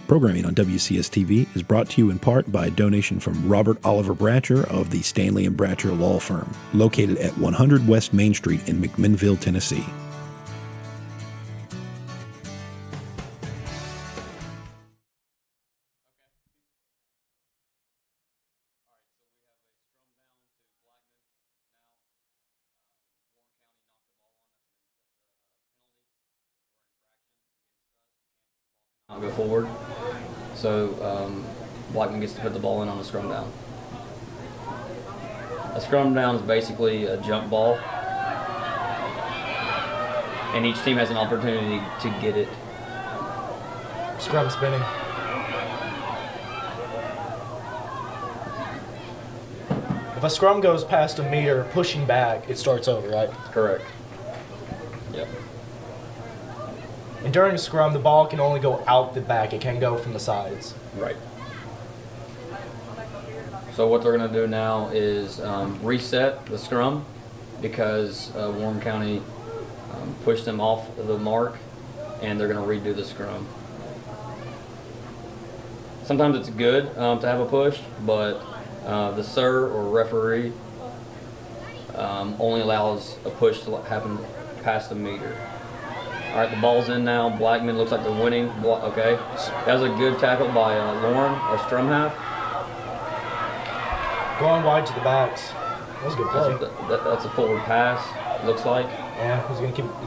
Programming on WCS-TV is brought to you in part by a donation from Robert Oliver Bratcher of the Stanley & Bratcher Law Firm, located at 100 West Main Street in McMinnville, Tennessee. I'll go forward, so Blackman gets to put the ball in on a scrum down. A scrum down is basically a jump ball, and each team has an opportunity to get it. Scrum spinning. If a scrum goes past a meter pushing back, it starts over, right? Correct. Yep. And during a scrum, the ball can only go out the back. It can go from the sides. Right. So what they're going to do now is reset the scrum because Warren County pushed them off the mark, and they're going to redo the scrum. Sometimes it's good to have a push, but the sir or referee only allows a push to happen past a meter. All right, the ball's in now. Blackman looks like they're winning. Okay, that was a good tackle by Lauren, our scrum half. Going wide to the backs. That was a good play. That's a forward pass. Looks like. Yeah, he's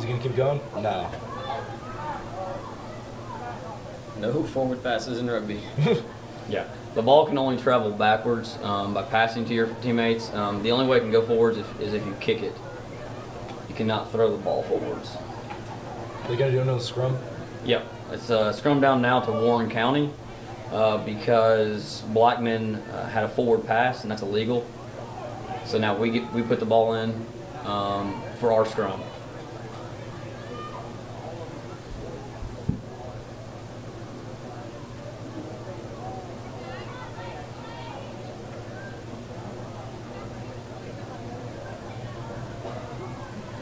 gonna keep going. No. No forward passes in rugby. Yeah, the ball can only travel backwards by passing to your teammates. The only way it can go forwards is if you kick it. You cannot throw the ball forwards. Are they going to do another scrum? Yep. It's a scrum down now to Warren County because Blackman had a forward pass, and that's illegal. So now we put the ball in for our scrum.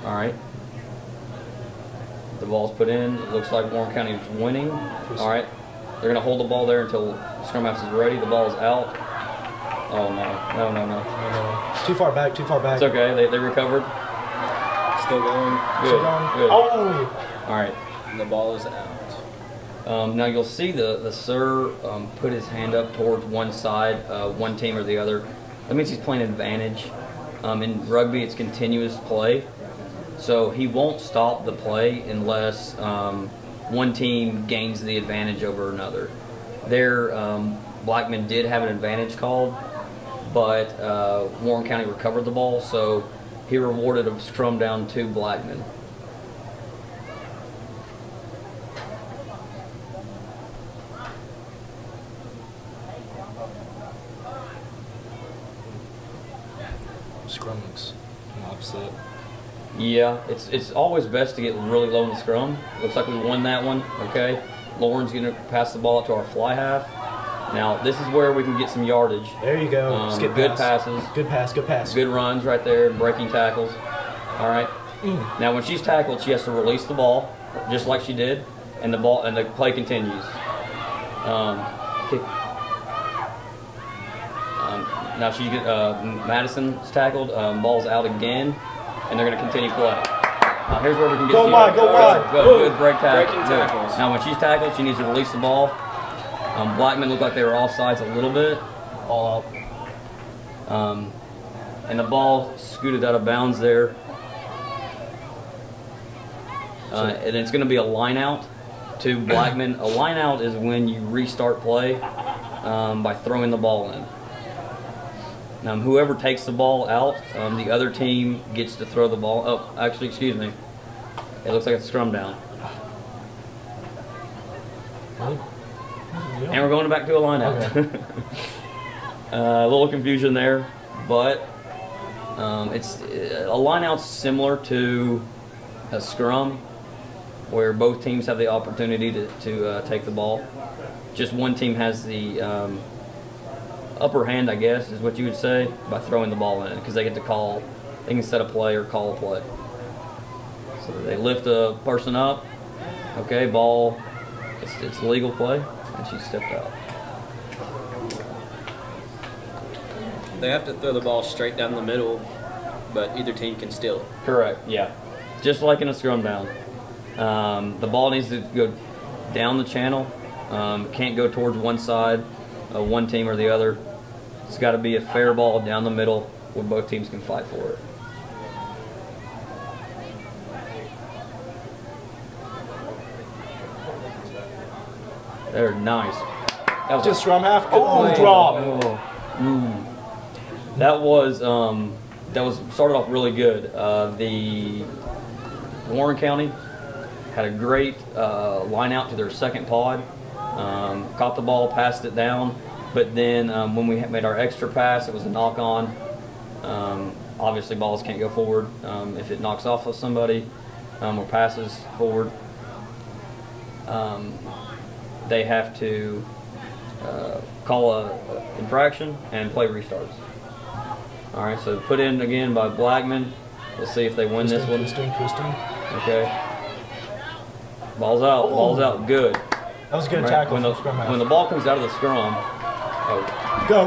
All right. The ball's put in. It looks like Warren County is winning. All right. They're going to hold the ball there until scrum half is ready. The ball is out. Oh, no. No. It's too far back, too far back. It's okay. They recovered. Still going. Good. Still going. Good. Oh! All right. And the ball is out. Now you'll see the sir put his hand up towards one side, one team or the other. That means he's playing advantage. In rugby, it's continuous play. So he won't stop the play unless one team gains the advantage over another. Blackman did have an advantage called, but Warren County recovered the ball, so he rewarded a scrum down to Blackman. Scrum looks upset. Yeah, it's always best to get really low in the scrum. Looks like we won that one, okay? Lauren's going to pass the ball up to our fly half. Now, this is where we can get some yardage. There you go. Skip good pass. passes. Good pass, good pass. Good runs right there, breaking tackles. All right. Now, when she's tackled, she has to release the ball, just like she did, and the play continues. Now Madison's tackled, ball's out again, and they're going to continue play. Here's where we can get go wide. Good break tackle. Breaking tackles. Now when she's tackled, she needs to release the ball. Blackman looked like they were offsides a little bit. All out. And the ball scooted out of bounds there. And it's going to be a line out to Blackman. A line out is when you restart play by throwing the ball in. Now, whoever takes the ball out, the other team gets to throw the ball. Oh, actually, excuse me. It looks like it's a scrum down. And we're going back to a line out. Okay. A little confusion there, but it's a line out's similar to a scrum, where both teams have the opportunity to take the ball. Just one team has the upper hand, I guess, is what you would say, by throwing the ball in, because they get to call, they can set a play or call a play. So they lift a person up, okay, ball, it's legal play, and she stepped out. They have to throw the ball straight down the middle, but either team can steal it. Correct, yeah. Just like in a scrum down. The ball needs to go down the channel. It can't go towards one side, one team or the other. It's got to be a fair ball down the middle where both teams can fight for it. They're nice. That was Just scrum half. good Oh, play. drop. Oh. That was started off really good. The Warren County had a great line out to their second pod. Caught the ball, passed it down, but then when we made our extra pass, it was a knock on. Obviously, balls can't go forward if it knocks off of somebody or passes forward. They have to call a infraction and play restarts. All right, so put in again by Blackman. Let's see if they win this one. Twisting. Okay. Ball's out. Oh. Ball's out. Good. That was a good Right. tackle When from the, scrum half. when the ball comes out of the scrum, oh, Go.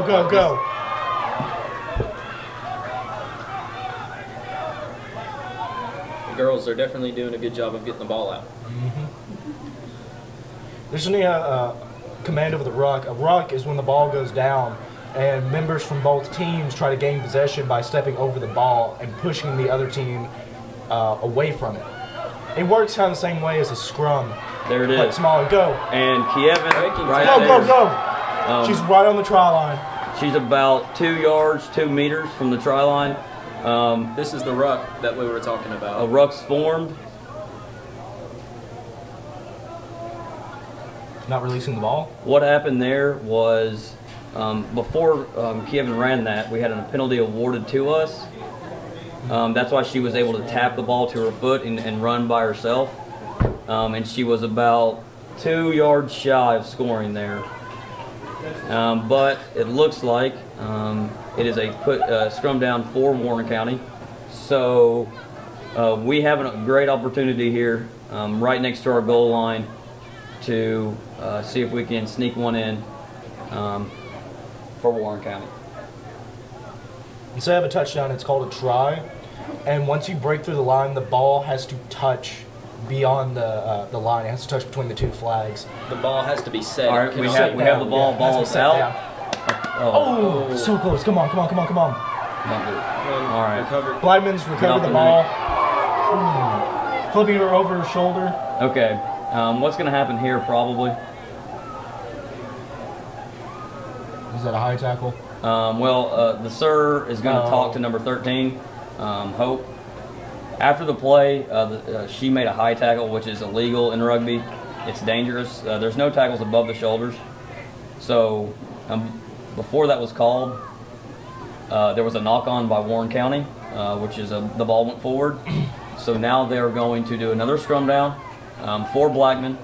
The girls are definitely doing a good job of getting the ball out. There's only a command over the ruck. A ruck is when the ball goes down and members from both teams try to gain possession by stepping over the ball and pushing the other team away from it. It works kind of the same way as a scrum. there it But is. smaller. Go. And Kevin, Breaking right tackle. there. She's right on the try line. She's about 2 yards, 2 meters from the try line. This is the ruck that we were talking A about. ruck's formed. Not releasing the ball. What happened there was before Kevin ran that, we had a penalty awarded to us. That's why she was able to tap the ball to her foot and run by herself. And she was about 2 yards shy of scoring there. But it looks like it is a scrum down for Warren County. So we have a great opportunity here right next to our goal line to see if we can sneak one in for Warren County. Instead of a touchdown, it's called a try. And once you break through the line, the ball has to touch beyond the line. It has to touch between the two flags. The ball has to be set. All right, we have the ball. Yeah, Ball has is to be set out. down. Oh, so close. Come on. Not good. All right. Recovered. Blackman's recovered the ball. Flipping her over her shoulder. Okay. What's going to happen here probably? Is that a high tackle? The sir is going to talk to number 13, Hope. After the play, she made a high tackle, which is illegal in rugby. It's dangerous. There's no tackles above the shoulders. So before that was called, there was a knock-on by Warren County, which is the ball went forward. So now they're going to do another scrum down for Blackman.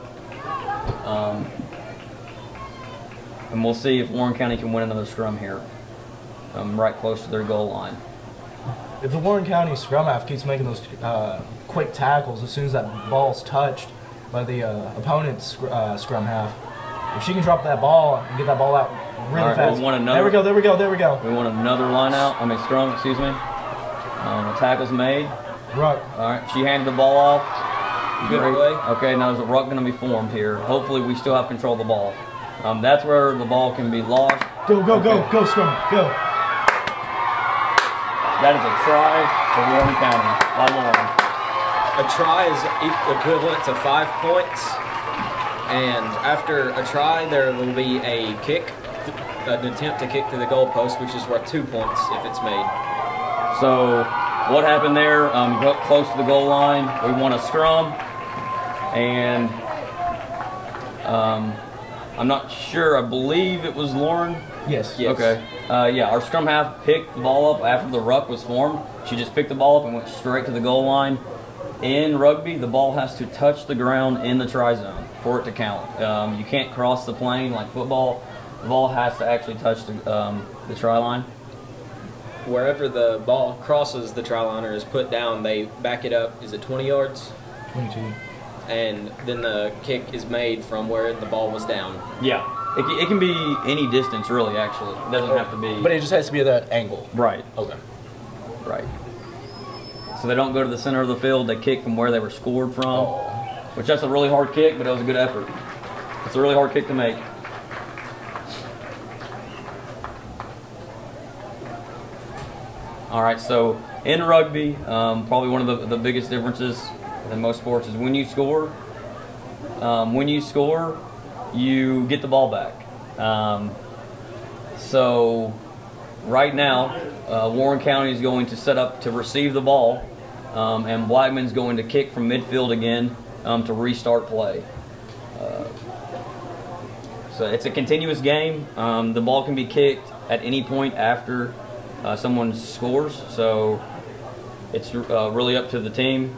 And we'll see if Warren County can win another scrum here, right close to their goal line. If the Warren County scrum half keeps making those quick tackles as soon as that ball's touched by the opponent's scrum half, if she can drop that ball and get that ball out really All right, fast. we want another- There we go. We want another line out. Scrum, excuse me. The tackle's made. Ruck. All right, she handed the ball off. Good Great. play. Okay, now there's a ruck going to be formed here. Hopefully we still have control of the ball. That's where the ball can be lost. Go, scrum, go. That is a try for Warren County by Lauren. A try is equivalent to 5 points, and after a try, there will be a kick, an attempt to kick to the goalpost, which is worth 2 points if it's made. So what happened there? Got close to the goal line. We won a scrum, and I'm not sure. I believe it was Lauren. Yes. Yes. Okay. Yeah, our scrum half picked the ball up after the ruck was formed. She just picked the ball up and went straight to the goal line. In rugby, the ball has to touch the ground in the try zone for it to count. You can't cross the plane like football. The ball has to actually touch the try line. Wherever the ball crosses the try line or is put down, they back it up. Is it 20 yards? 22. and then the kick is made from where the ball was down. Yeah. It can be any distance, really, actually. It doesn't have to be. But it just has to be at that angle. Right. Okay. Right. So they don't go to the center of the field. They kick from where they were scored from, which that's a really hard kick, but it was a good effort. It's a really hard kick to make. All right, so in rugby, probably one of the biggest differences than most sports is when you score. When you score, you get the ball back. So right now, Warren County is going to set up to receive the ball, and Blackman's going to kick from midfield again to restart play. So it's a continuous game. The ball can be kicked at any point after someone scores, so it's really up to the team.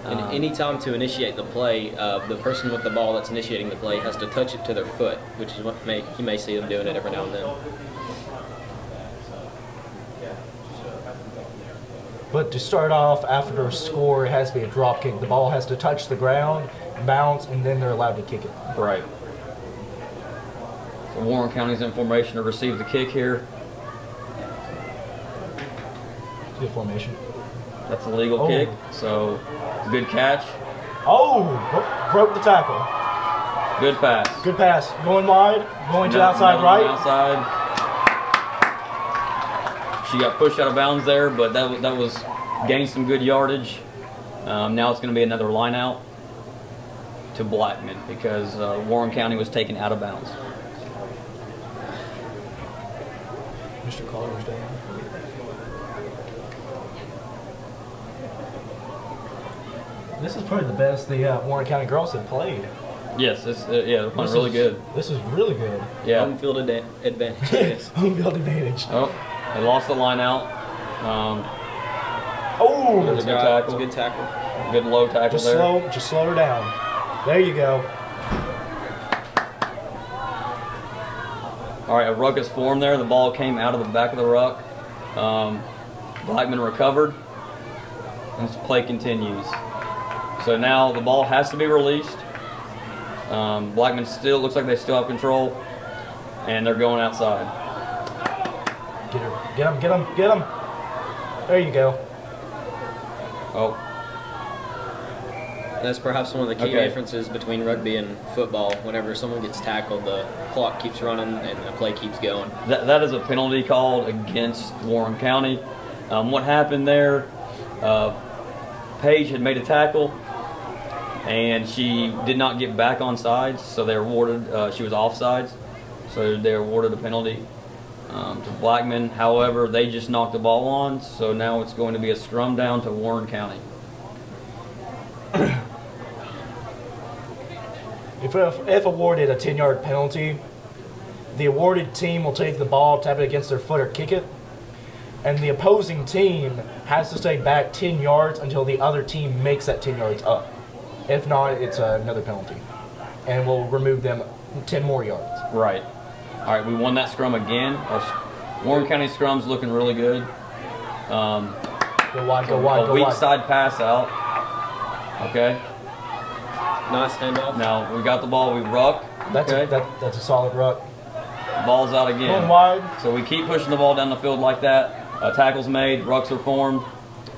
And any time to initiate the play, the person with the ball that's initiating the play has to touch it to their foot, which is what you may see them doing it every now and then. But to start off, after a score, it has to be a drop kick. The ball has to touch the ground, bounce, and then they're allowed to kick it. Right. So Warren County's in formation to receive the kick here. Good formation. That's a legal kick, so good catch. Oh, broke the tackle. Good pass. Good pass. Going wide, going to the outside right. Outside. She got pushed out of bounds there, but that was gained some good yardage. Now it's going to be another line out to Blackman because Warren County was taken out of bounds. Mr. Colliver's down. This is probably the best the Warren County girls have played. Yes, they're playing really good. This is really good. Yeah. Home field advantage. Home field advantage. Oh, they lost the line out. There's a good tackle. It's a good tackle. Good low tackle there. Just slow her down. There you go. All right, a ruck is formed there. The ball came out of the back of the ruck. Blackman recovered, and this play continues. So now the ball has to be released. Blackman still looks like they still have control, and they're going outside. Get her. Get him, get him, get him. There you go. Oh. That's perhaps one of the key differences between rugby and football. Whenever someone gets tackled, the clock keeps running and the play keeps going. That is a penalty called against Warren County. What happened there, Paige had made a tackle, and she did not get back on sides, so they awarded, she was offsides, so they awarded a penalty to Blackman. However, they just knocked the ball on, so now it's going to be a scrum down to Warren County. If awarded a 10-yard penalty, the awarded team will take the ball, tap it against their foot, or kick it. And the opposing team has to stay back 10 yards until the other team makes that 10 yards up. If not, it's another penalty. And we'll remove them 10 more yards. Right. All right, we won that scrum again. Our Warren County scrum's looking really good. Go wide, go wide, a go weak wide. side pass out. Okay. Nice handoff. Now we got the ball, we ruck. That's a solid ruck. Ball's out again. Going wide. So we keep pushing the ball down the field like that. Tackles made, rucks are formed.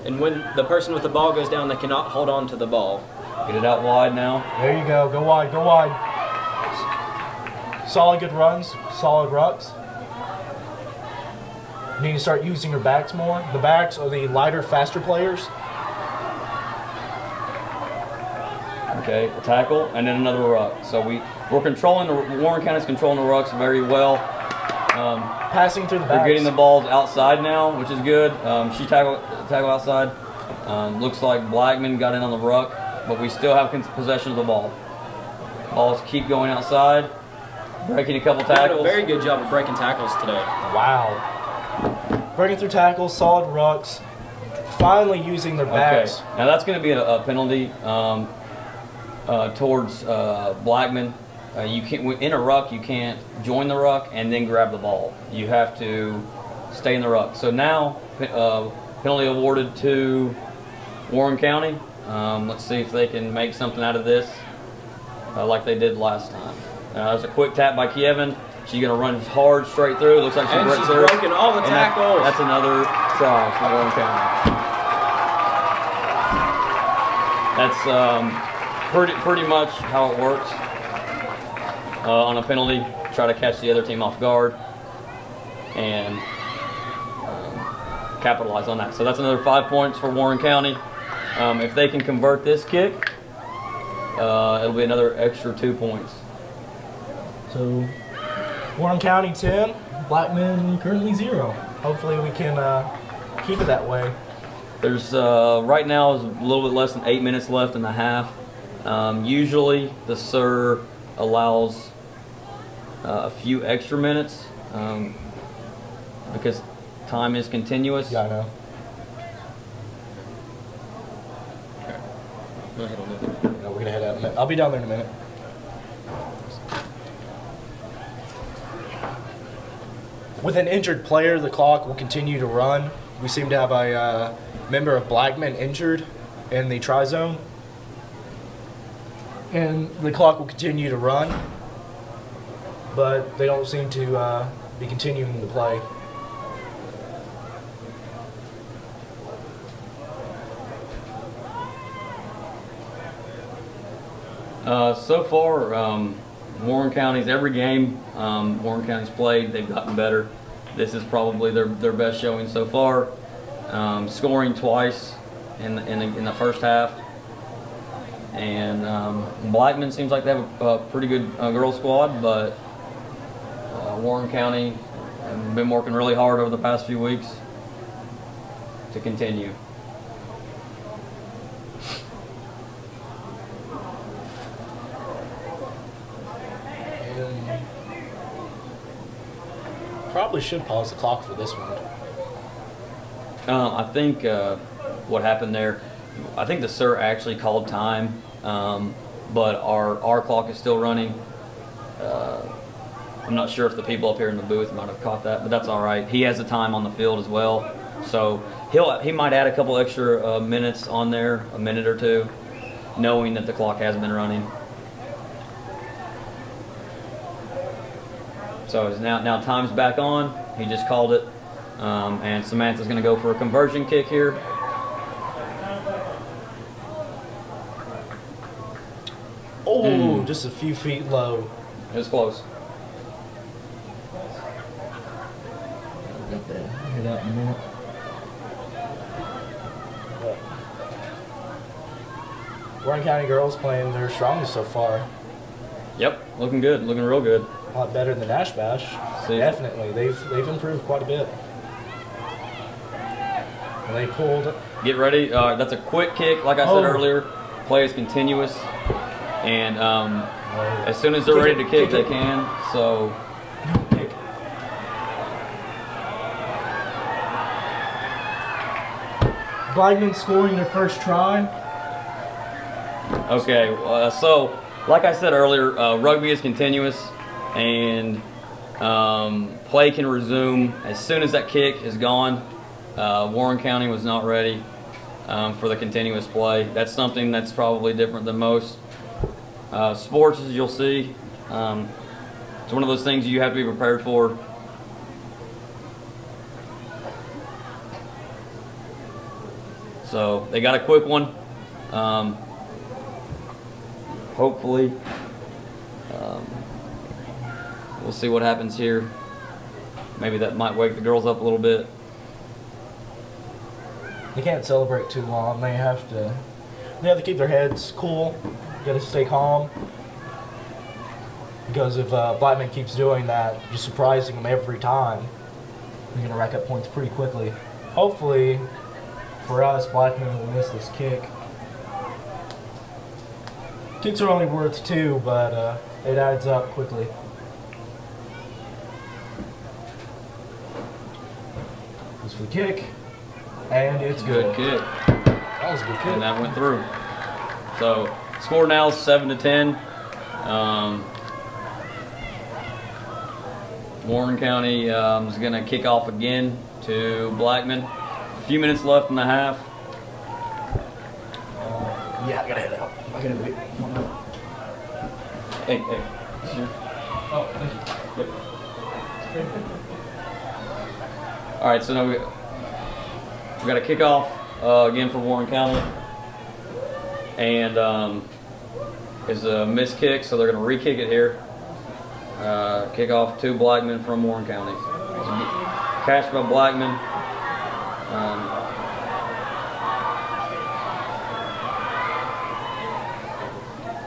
And when the person with the ball goes down, they cannot hold on to the ball. Get it out wide now. There you go. Go wide, go wide. Solid good runs, solid rucks. You need to start using your backs more. The backs are the lighter, faster players. Okay, a tackle, and then another ruck. So we're controlling Warren County's controlling the rucks very well. Passing through the backs. We're getting the balls outside now, which is good. She tackle outside. Looks like Blackman got in on the ruck, but we still have possession of the ball. Balls keep going outside, breaking a couple tackles. Did a very good job of breaking tackles today. Wow. Breaking through tackles, solid rucks. Finally using their backs. Okay, now that's going to be a penalty towards Blackman. You can't, in a ruck, you can't join the ruck and then grab the ball. You have to stay in the ruck. So now, penalty awarded to Warren County. Let's see if they can make something out of this like they did last time. That was a quick tap by Kevin. She's going to run hard straight through. Looks like she's broken all the tackles. That's another try for Warren County. That's pretty much how it works on a penalty. Try to catch the other team off guard and capitalize on that. So that's another 5 points for Warren County. If they can convert this kick, it'll be another extra 2 points. So Warren County 10, Blackman currently 0. Hopefully we can keep it that way. There's right now is a little bit less than 8 minutes left in the half. Usually the SIR allows a few extra minutes because time is continuous. Yeah, I know. No, we're gonna head out in a minute. I'll be down there in a minute. With an injured player, the clock will continue to run. We seem to have a member of Blackman injured in the tri-zone. And the clock will continue to run, but they don't seem to be continuing to play. So far, Warren County's every game Warren County's played, they've gotten better. This is probably their best showing so far. Scoring twice in the first half, and Blackman seems like they have a pretty good girls squad, but Warren County have been working really hard over the past few weeks to continue. Probably should pause the clock for this one. I think what happened there, I think the SIR actually called time, but our clock is still running. I'm not sure if the people up here in the booth might have caught that, but that's all right. He has the time on the field as well, so he might add a couple extra minutes on there, a minute or two, knowing that the clock has been running. So now time's back on. He just called it. And Samantha's going to go for a conversion kick here. Oh, just a few feet low. It was close. I'll get there. Hear that in a minute. Warren County girls playing their strongest so far. Yep, looking good, looking real good. A lot better than Nash Bash. See. Definitely, they've improved quite a bit. And they pulled. Get ready. That's a quick kick, like I said earlier. Play is continuous, and as soon as they're ready to kick, they can. So. Blackman scoring their first try. Okay, so like I said earlier, rugby is continuous, and play can resume as soon as that kick is gone. Warren County was not ready for the continuous play. That's something that's probably different than most sports, as you'll see. It's one of those things you have to be prepared for. So they got a quick one. Hopefully, we'll see what happens here. Maybe that might wake the girls up a little bit. They can't celebrate too long. They have to keep their heads cool. Got to stay calm. Because if Blackman keeps doing that, just surprising them every time, they're going to rack up points pretty quickly. Hopefully, for us, Blackman will miss this kick. Kicks are only worth 2, but it adds up quickly. Goes for the kick, and it's good. Good kick. That was a good kick. And that went through. So score now is 7-10. Warren County is going to kick off again to Blackman. A few minutes left in the half. Yeah, I gotta head out. I gotta wait. Hey. Sure. Oh, thank you. Yep. All right, so now we got a kickoff again for Warren County, and it's a missed kick, so they're going to re-kick it here. Kickoff to Blackman from Warren County. Catch by Blackman.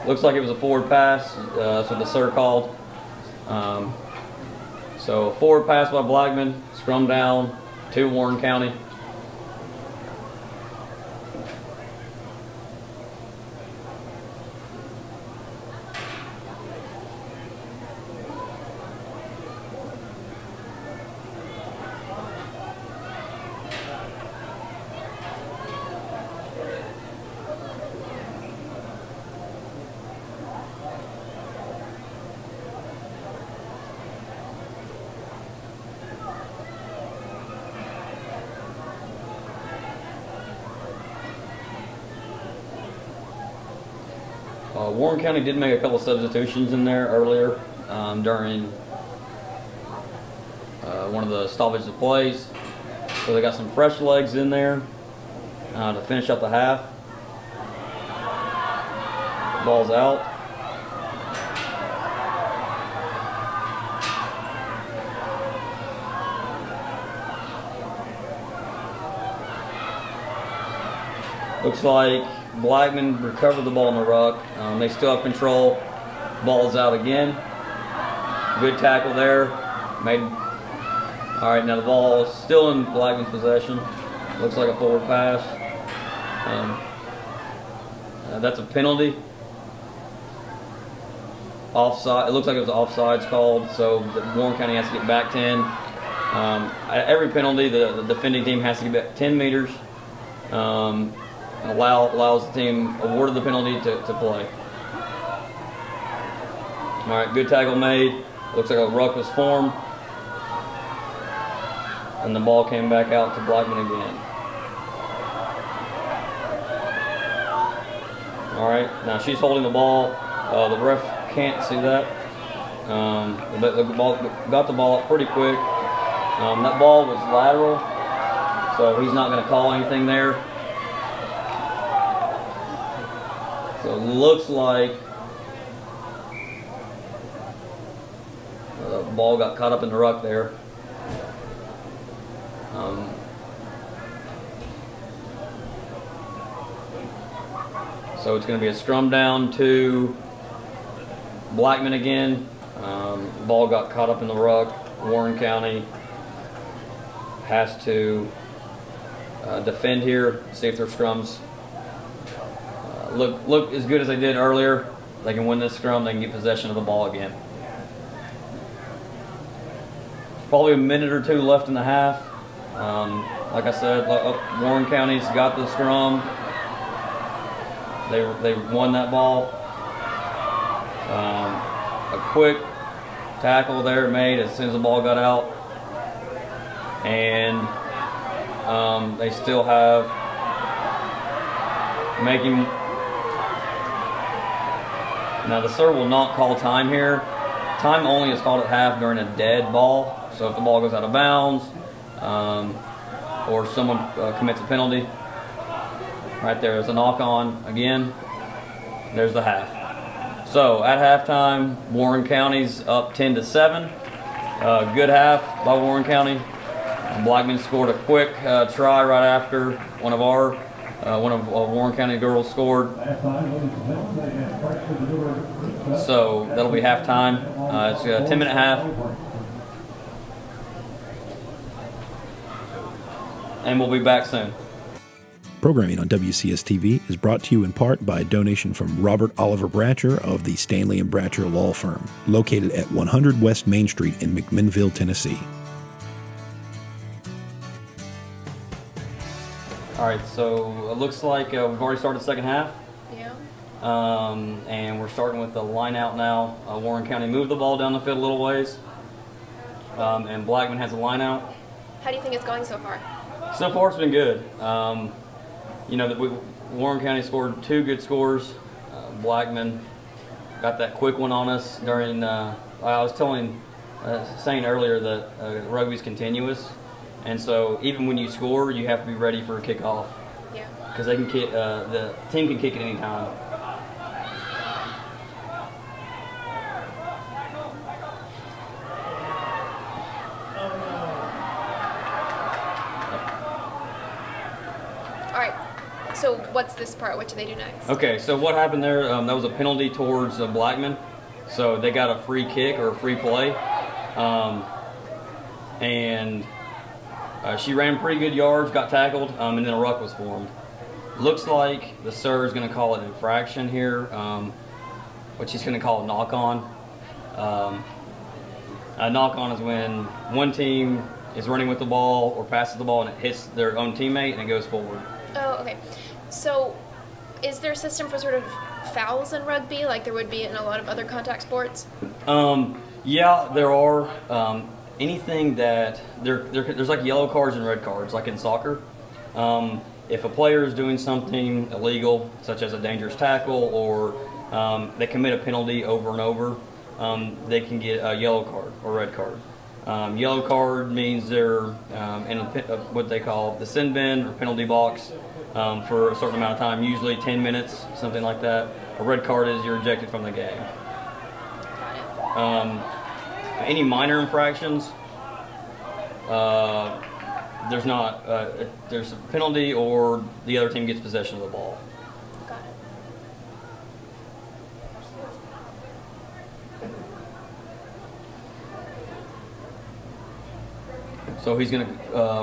Looks like it was a forward pass. That's what the sir called. So forward pass by Blackman, scrum down to Warren County. Warren County did make a couple substitutions in there earlier during one of the stoppages of plays. So they got some fresh legs in there to finish up the half. Ball's out. Looks like Blackman recovered the ball in the ruck. They still have control. Ball's out again. Good tackle there. Made. All right, now the ball is still in Blackman's possession. Looks like a forward pass. That's a penalty. Offside. It looks like it was offsides called, so Warren County has to get back 10. At every penalty, the defending team has to get back 10 meters. Allows the team awarded the penalty to play. All right, good tackle made. Looks like a ruck was formed. And the ball came back out to Blackman again. All right, now she's holding the ball. The ref can't see that. The ball got the ball up pretty quick. That ball was lateral, so he's not going to call anything there. So it looks like the ball got caught up in the ruck there. So it's going to be a scrum down to Blackman again. Ball got caught up in the ruck. Warren County has to defend here, see if their scrums look as good as they did earlier. They can win this scrum, they can get possession of the ball again. Probably a minute or two left in the half. Like I said, Warren County's got the scrum. They won that ball. A quick tackle there made as soon as the ball got out. And they still have making. Now the sir will not call time here. Time only is called at half during a dead ball. So if the ball goes out of bounds or someone commits a penalty. Right there is a knock on again. There's the half. So at halftime, Warren County's up 10-7. Good half by Warren County. Blackman scored a quick try right after one of Warren County girls scored. So that'll be halftime. It's a 10-minute half. And we'll be back soon. Programming on WCS-TV is brought to you in part by a donation from Robert Oliver Bratcher of the Stanley & Bratcher Law Firm, located at 100 West Main Street in McMinnville, Tennessee. All right, so it looks like we've already started the second half. Yeah. And we're starting with the line out now. Warren County moved the ball down the field a little ways. And Blackman has a line out. How do you think it's going so far? So far it's been good. You know, Warren County scored 2 good scores. Blackman got that quick one on us during. I was saying earlier that rugby's continuous, and so even when you score, you have to be ready for a kickoff. Yeah. Because they can kick. The team can kick at any time. All right. So what's this part? What do they do next? Okay, so what happened there, that was a penalty towards Blackman. So they got a free kick or a free play. And she ran pretty good yards, got tackled, and then a ruck was formed. Looks like the sir is going to call it infraction here, which he's going to call a knock-on. A knock-on is when one team is running with the ball or passes the ball and it hits their own teammate and it goes forward. Oh, okay. So is there a system for sort of fouls in rugby like there would be in a lot of other contact sports? Yeah, there are. Anything that there's like yellow cards and red cards, like in soccer. If a player is doing something illegal, such as a dangerous tackle, or they commit a penalty over and over, they can get a yellow card or red card. Yellow card means they're in what they call the sin bin or penalty box for a certain amount of time, usually 10 minutes, something like that. A red card is you're ejected from the game. Any minor infractions, there's not. There's a penalty or the other team gets possession of the ball. Got it. So he's gonna.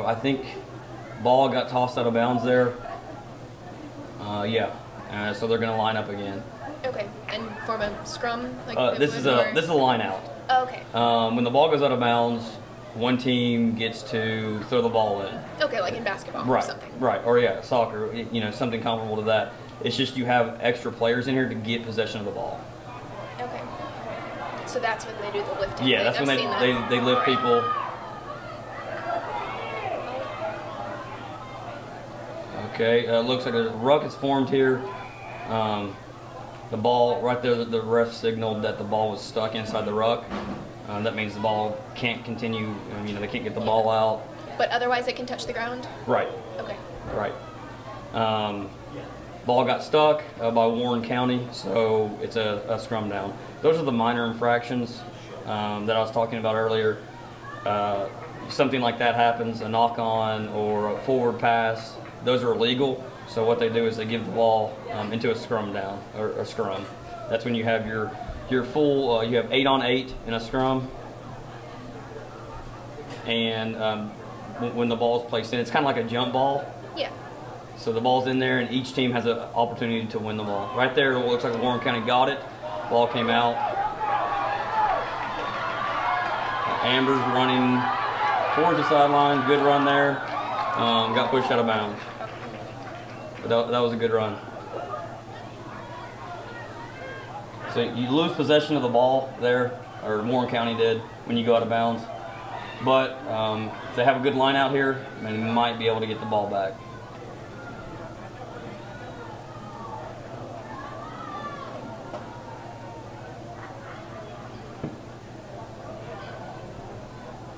I think ball got tossed out of bounds there. Yeah. So they're gonna line up again. Okay. And form a scrum? Like This is a line out. Oh, okay. When the ball goes out of bounds, one team gets to throw the ball in. Okay, like in basketball Right, or something. right, or yeah, soccer, something comparable to that. It's just you have extra players in here to get possession of the ball. Okay. So that's when they do the lifting. Yeah, that's when they lift people. Okay, looks like a ruck is formed here. The ball right there, the ref signaled that the ball was stuck inside the ruck. That means the ball can't continue. They can't get the ball out. But otherwise, it can touch the ground. Right. Okay. Right. Ball got stuck by Warren County, so it's a scrum down. Those are the minor infractions that I was talking about earlier. Something like that happens, a knock-on or a forward pass, those are illegal. So what they do is they give the ball into a scrum down, or a scrum. That's when you have your full, you have 8 on 8 in a scrum. And when the ball is placed in, it's kind of like a jump ball. Yeah. So the ball's in there and each team has an opportunity to win the ball. Right there, it looks like Warren County got it. Ball came out. Amber's running towards the sideline, good run there. Got pushed out of bounds. But that was a good run. So you lose possession of the ball there, or Warren County did, when you go out of bounds. But if they have a good line out here, they might be able to get the ball back.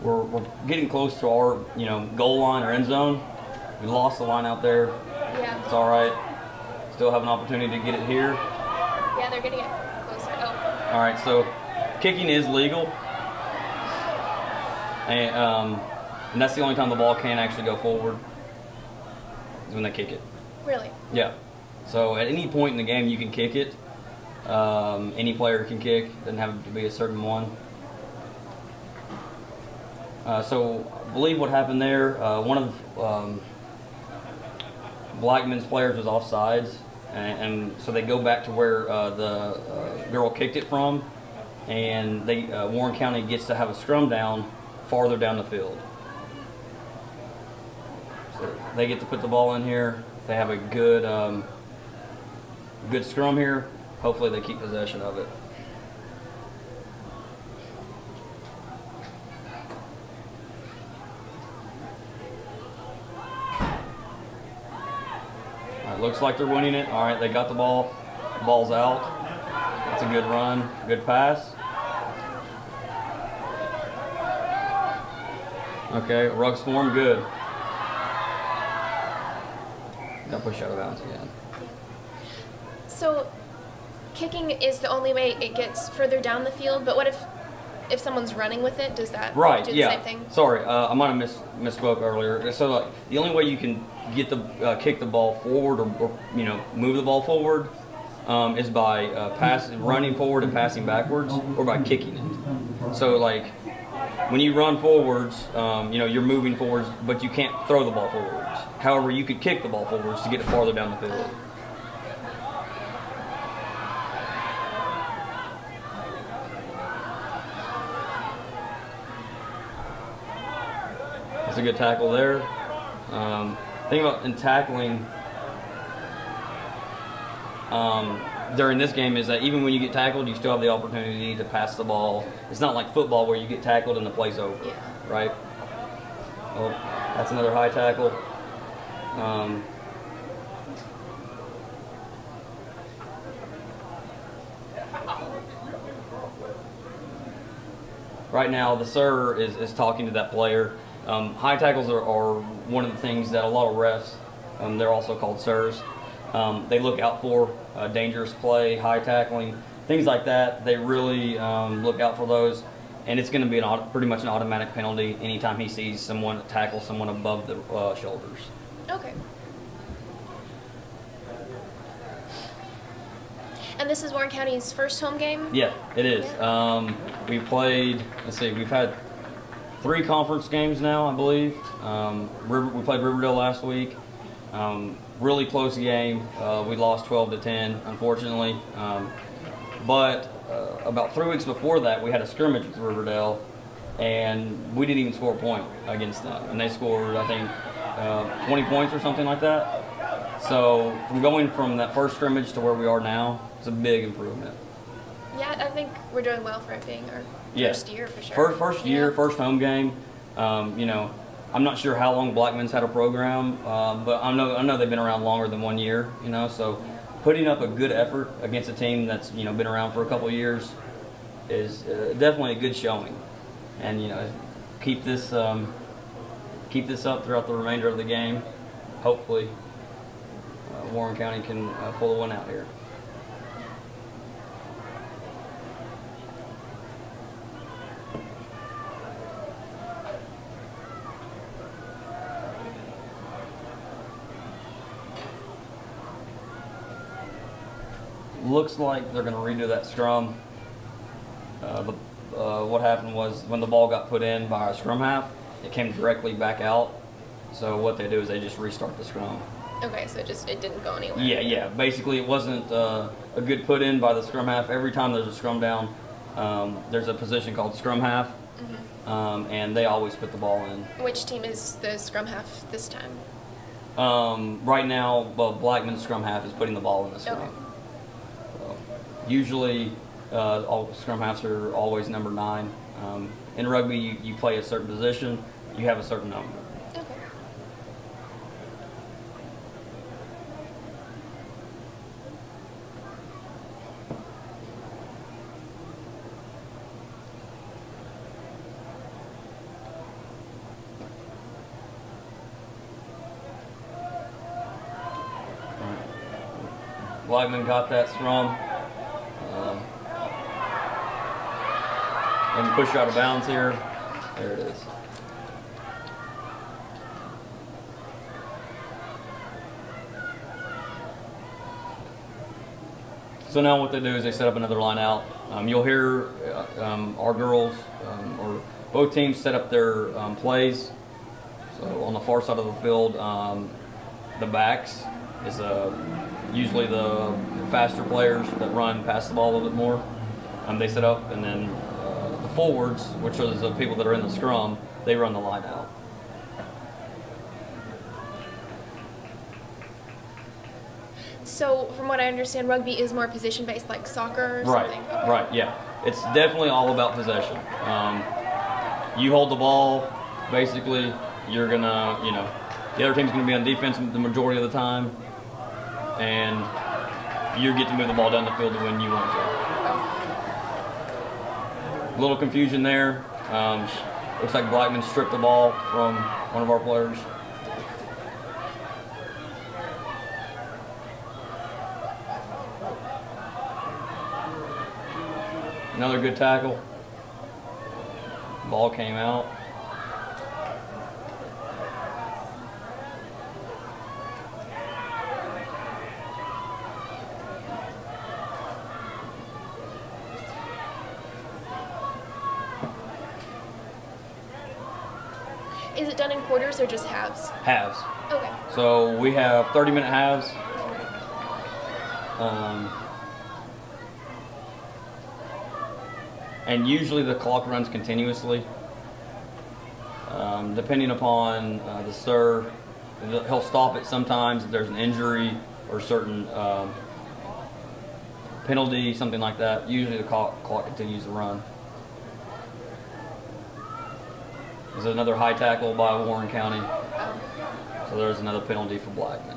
We're getting close to our goal line or end zone. We lost the line out there. Yeah. It's all right. Still have an opportunity to get it here. Yeah, they're getting it closer. Oh. All right, so kicking is legal, and that's the only time the ball can actually go forward is when they kick it. Really? Yeah. So at any point in the game, you can kick it. Any player can kick. Doesn't have to be a certain one. So I believe what happened there, one of Blackman's players was offsides, and so they go back to where the girl kicked it from, and Warren County gets to have a scrum down farther down the field. So they get to put the ball in here. They have a good good scrum here. Hopefully they keep possession of it. Looks like they're winning it. All right, they got the ball. The ball's out. That's a good run, good pass. Okay, rucks form, good. Got pushed out of bounds again. So, kicking is the only way it gets further down the field, but what if someone's running with it, does that do the same thing? Sorry, I might have misspoke earlier. So like, the only way you can get the kick the ball forward or move the ball forward is by running forward and passing backwards, or by kicking it. So like when you run forwards, you're moving forwards, but you can't throw the ball forwards. However, you could kick the ball forwards to get it farther down the field. That's a good tackle there. Thing about in tackling during this game is that even when you get tackled, you still have the opportunity to pass the ball. It's not like football where you get tackled and the play's over, right? Oh, that's another high tackle. Right now, the sir is talking to that player. High tackles are one of the things that a lot of refs, they're also called sirs, they look out for. Dangerous play, high tackling, things like that. They really look out for those, and it's going to be pretty much an automatic penalty anytime he sees someone tackle someone above the shoulders. Okay. And this is Warren County's first home game? Yeah, it is. We played, let's see, we've had 3 conference games now, I believe. We played Riverdale last week. Really close game. We lost 12-10, unfortunately. But about 3 weeks before that, we had a scrimmage with Riverdale, and we didn't even score a point against them. And they scored, I think, 20 points or something like that. So from going from that first scrimmage to where we are now, it's a big improvement. Yeah, I think we're doing well for it being our first year for sure. First year, first home game. I'm not sure how long Blackman's had a program, but I know they've been around longer than 1 year. So putting up a good effort against a team that's been around for a couple of years is definitely a good showing. And keep this up throughout the remainder of the game. Hopefully, Warren County can pull a win out here. Looks like they're going to redo that scrum. What happened was when the ball got put in by our scrum half, it came directly back out. So what they do is they just restart the scrum. Okay, so it didn't go anywhere. Yeah. Basically, it wasn't a good put in by the scrum half. Every time there's a scrum down, there's a position called scrum half, and they always put the ball in. Which team is the scrum half this time? Right now, Blackman's scrum half is putting the ball in the scrum. Okay. Usually, all scrum halves are always number 9. In rugby, you play a certain position, you have a certain number. Okay. Blackman got that scrum. And push out of bounds here. There it is. So now what they do is they set up another line out. You'll hear our girls or both teams set up their plays. So on the far side of the field, the backs is usually the faster players that run past the ball a little bit more. They set up, and then the forwards, which are the people that are in the scrum, they run the line out. So, from what I understand, rugby is more position-based, like soccer or something? Okay. Right, yeah. It's definitely all about possession. You hold the ball, basically, you're going to, the other team's going to be on defense the majority of the time. and you get to move the ball down the field to when you want to. A little confusion there. Looks like Blackman stripped the ball from one of our players. Another good tackle. Ball came out. Is it done in quarters or just halves? Halves. Okay. So we have 30-minute halves. And usually the clock runs continuously. Depending upon the sir, he'll stop it sometimes if there's an injury or certain penalty, something like that. Usually the clock continues to run. There's another high tackle by Warren County. So there's another penalty for Blackman.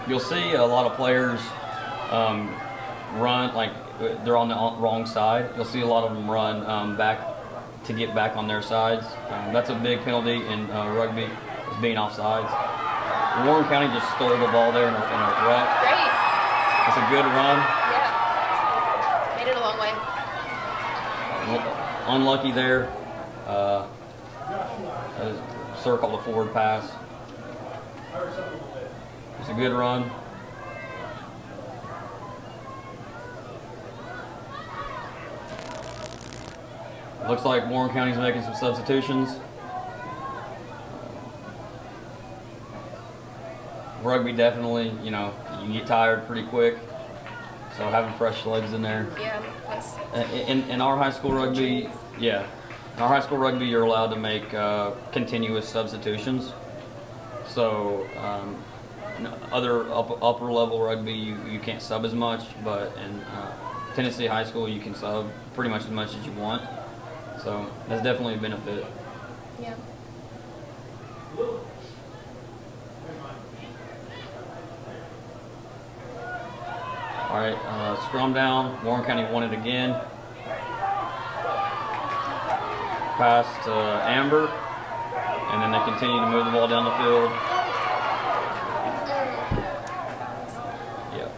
You'll see a lot of players run, like they're on the wrong side. You'll see a lot of them run back to get back on their sides. That's a big penalty in rugby, is being offsides. Warren County just stole the ball there in a ruck. Great. It's a good run. Yeah. Made it a long way. Unlucky there. Circle the forward pass. It's a good run. Looks like Warren County's making some substitutions. Rugby definitely, you know, you get tired pretty quick. So having fresh legs in there. Yeah, nice. In our high school rugby, yeah. In our high school rugby, you're allowed to make continuous substitutions. So other upper level rugby, you can't sub as much, but in Tennessee high school, you can sub pretty much as you want. So that's definitely a benefit. Yeah. All right, scrum down. Warren County won it again. Pass to Amber, and then they continue to move the ball down the field. Yep.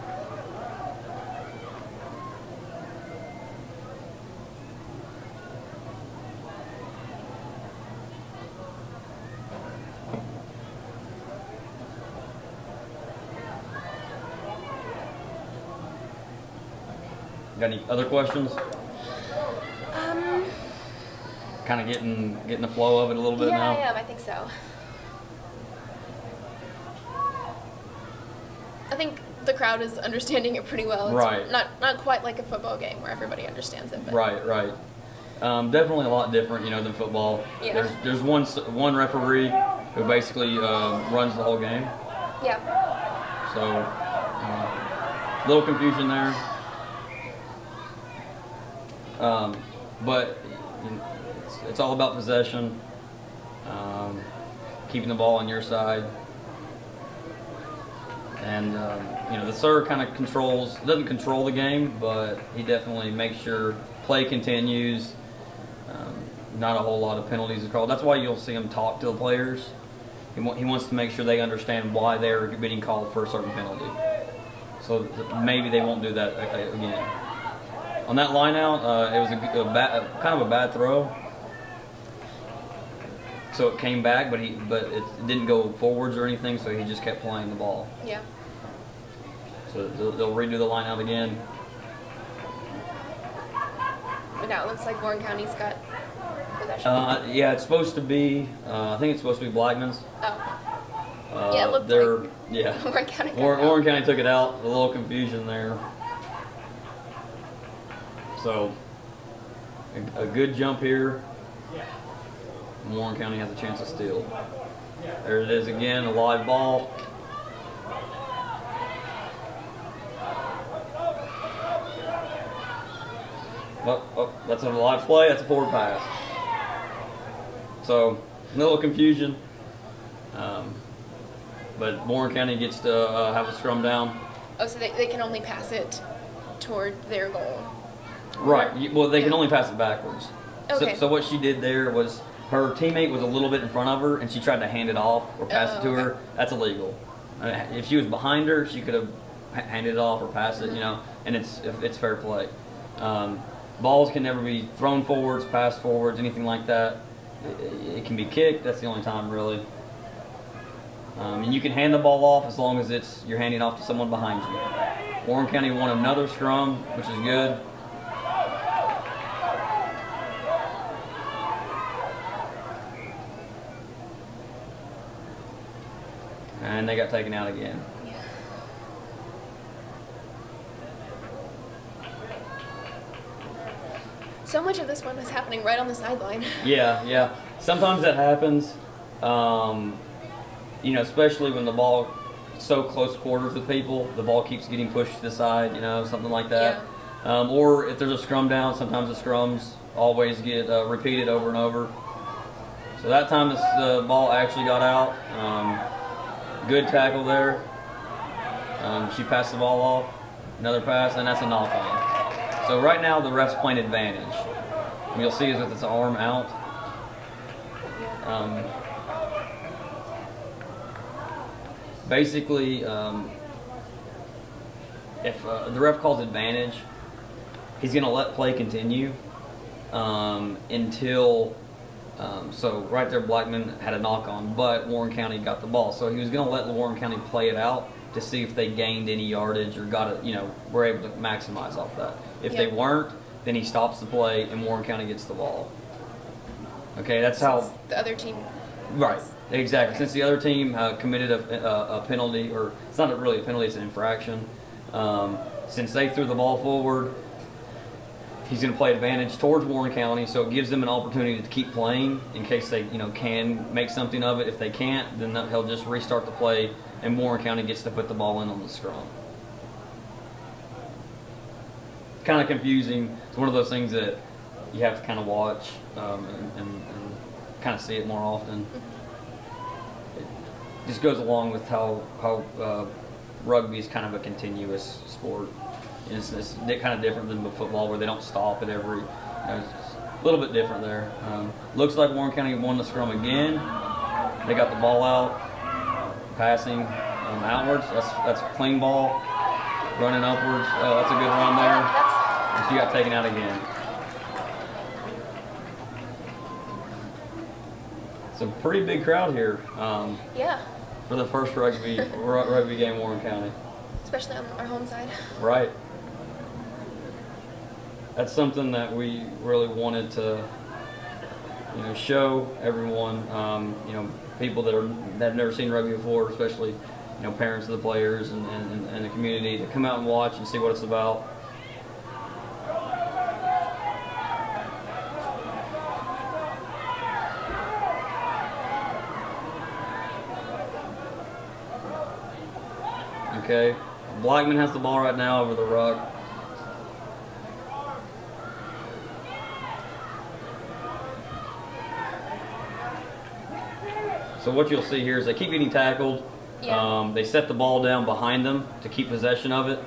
Got any other questions? Kind of getting the flow of it a little bit now? Yeah, I am. I think so. I think the crowd is understanding it pretty well. It's right. Not quite like a football game where everybody understands it. But. Right. Definitely a lot different, you know, than football. Yeah. There's one referee who basically runs the whole game. Yeah. So, little confusion there. But it's all about possession, keeping the ball on your side, and you know, the sir kind of doesn't control the game, but he definitely makes sure play continues. Not a whole lot of penalties are called. That's why you'll see him talk to the players. He wants to make sure they understand why they're getting called for a certain penalty, so maybe they won't do that again. On that line out, it was kind of a bad throw. So it came back, but it didn't go forwards or anything, so he just kept playing the ball. Yeah. So they'll redo the line out again. But now it looks like Warren County's got possession. Yeah, it's supposed to be. I think it's supposed to be Blackman's. Oh. Yeah, it looked like yeah. Warren County. Warren County took it out. A little confusion there. So a good jump here. and Warren County has a chance to steal. There it is again, a live ball. Oh, that's a live play, that's a forward pass. So, a little confusion. But Warren County gets to have a scrum down. Oh, so they can only pass it toward their goal. Right. Well, they can only pass it backwards. Okay. So what she did there was her teammate was a little bit in front of her, and she tried to hand it off or pass it to her. That's illegal. If she was behind her, she could have handed it off or passed it, you know, and it's fair play. Balls can never be thrown forwards, passed forwards, anything like that. It can be kicked. That's the only time, really. And you can hand the ball off as long as you're handing off to someone behind you. Warren County won another scrum, which is good. And they got taken out again. So much of this one is happening right on the sideline. Yeah. Sometimes that happens. You know, especially when the ball is so close quarters with people, the ball keeps getting pushed to the side, you know, something like that. Yeah. Or if there's a scrum down, sometimes the scrums always get repeated over and over. So that time the ball actually got out. Good tackle there. She passed the ball off. Another pass, and that's a knock-on. So right now the ref's playing advantage. And you'll see is with its arm out. Basically, if the ref calls advantage, he's going to let play continue until, so right there Blackman had a knock-on, but Warren County got the ball. So he was going to let Warren County play it out to see if they gained any yardage or got it, you know, were able to maximize off that. If they weren't, then he stops the play and Warren County gets the ball. Okay, that's how the other team. Right, exactly. Okay. Since the other team committed a penalty, or it's not really a penalty, it's an infraction. Since they threw the ball forward, he's going to play advantage towards Warren County, so it gives them an opportunity to keep playing in case they, you know, can make something of it. If they can't, then he'll just restart the play, and Warren County gets to put the ball in on the scrum. Kind of confusing. It's one of those things that you have to kind of watch and kind of see it more often. It just goes along with how rugby is kind of a continuous sport. It's kind of different than football where they don't stop at every, you know, it's a little bit different there. Looks like Warren County won the scrum again. They got the ball out, passing outwards. That's a clean ball, running upwards. Oh, that's a good run there. And she got taken out again. It's a pretty big crowd here. Yeah. For the first rugby game in Warren County. Especially on our home side. Right. That's something that we really wanted to, you know, show everyone. You know, people that have never seen rugby before, especially, you know, parents of the players and the community, to come out and watch and see what it's about. Okay, Blackman has the ball right now over the ruck. So what you'll see here is they keep getting tackled. Yeah. They set the ball down behind them to keep possession of it,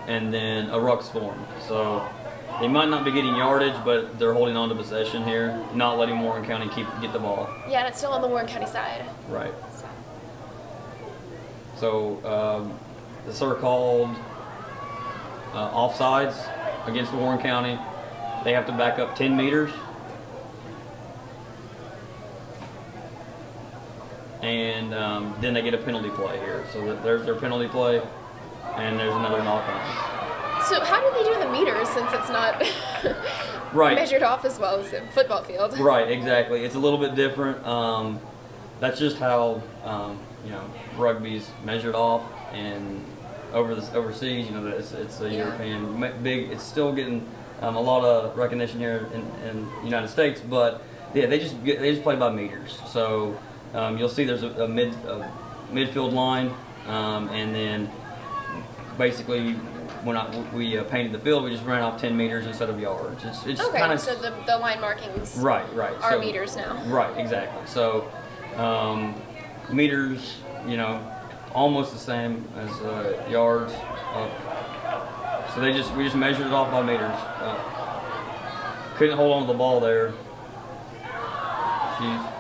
and then a ruck's formed. So they might not be getting yardage, but they're holding on to possession here, not letting Warren County get the ball. Yeah, and it's still on the Warren County side. Right. So this are called offsides against Warren County. They have to back up 10 meters. And then they get a penalty play here. So there's their penalty play, and there's another knock-on. So how do they do the meters since it's not measured off as well as a football field? Right, exactly. It's a little bit different. That's just how you know, rugby's measured off, and overseas, you know, it's a European big. It's still getting a lot of recognition here in the United States, but Yeah, they just play by meters. So you'll see there's a midfield line, and then basically when we painted the field, we just ran off 10 meters instead of yards. It's okay, kind of, so the line markings right are so, meters now. Right, exactly. So meters, you know, almost the same as yards. So we just measured it off by meters. Couldn't hold on to the ball there. Jeez.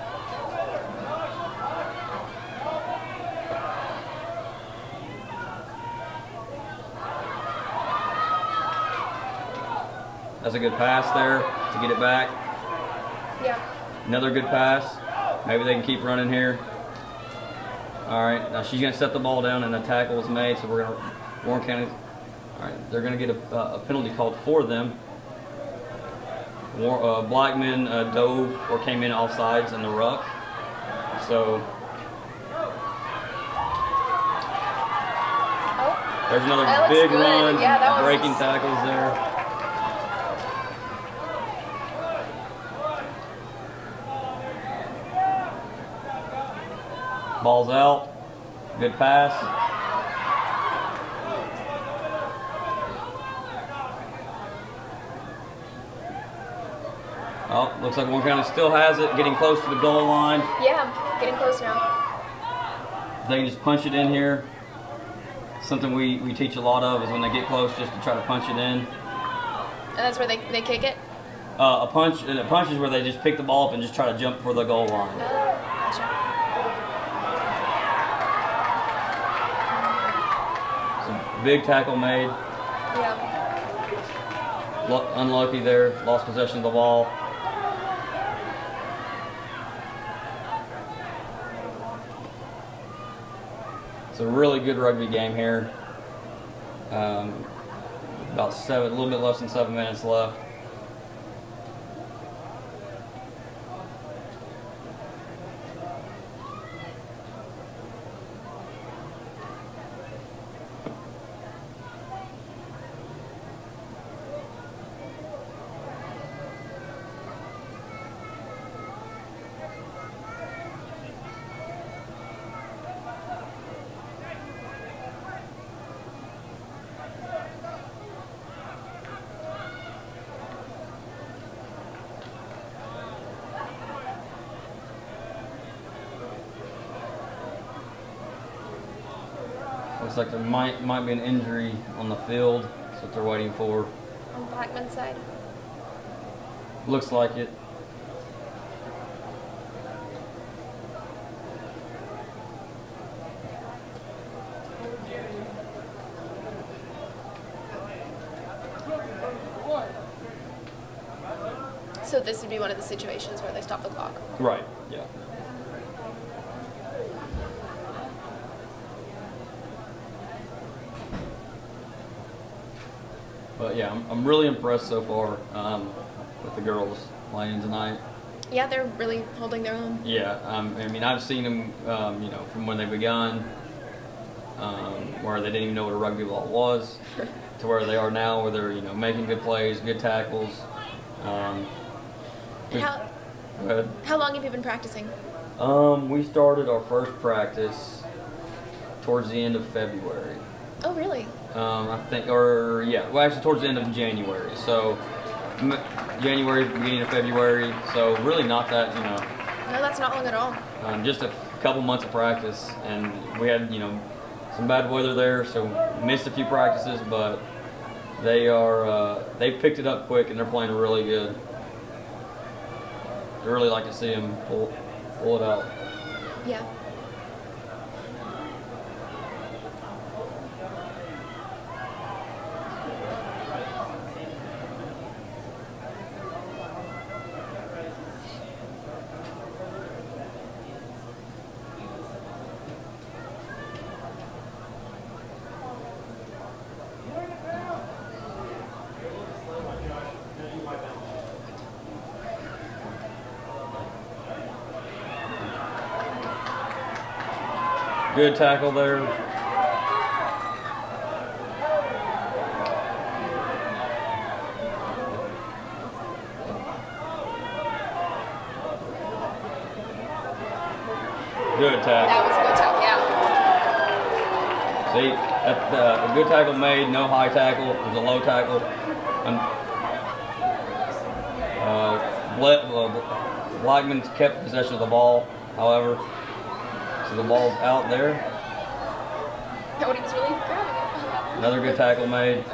That's a good pass there to get it back. Yeah. Another good pass. Maybe they can keep running here. All right, now she's going to set the ball down and a tackle is made, so we're going to, Warren County, all right, they're going to get a penalty called for them. Blackman dove or came in offsides in the ruck. So there's another big run, yeah, breaking tackles there. Ball's out. Good pass. Oh, looks like Warren County still has it, getting close to the goal line. Yeah, getting close now. They can just punch it in here. Something we teach a lot of is when they get close, just to try to punch it in. And that's where they kick it? A punch is where they just pick the ball up and just try to jump for the goal line. Gotcha. Big tackle made. Yeah. Unlucky there. Lost possession of the ball. It's a really good rugby game here. About a little bit less than 7 minutes left. Looks like there might be an injury on the field. That's what they're waiting for. On Blackman's side? Looks like it. So this would be one of the situations where they stop the clock? Right, yeah. But yeah, I'm really impressed so far with the girls playing tonight. Yeah, they're really holding their own. Yeah, I mean, I've seen them, you know, from when they begun, where they didn't even know what a rugby ball was, to where they are now, where they're, you know, making good plays, good tackles. And how long have you been practicing? We started our first practice towards the end of February. Oh, really? I think, or yeah, well, actually towards the end of January. So January, beginning of February. So really not that, you know. No, that's not long at all. Just a couple months of practice, and we had, you know, some bad weather there, so missed a few practices, but they picked it up quick, and they're playing really good. I really like to see them pull it out. Yeah. Good tackle there. Good tackle. That was a good tackle, yeah. See, a good tackle made, no high tackle. It was a low tackle. Blackman kept possession of the ball, however. So the ball's out there. Nobody was really grabbing it. Another good tackle made.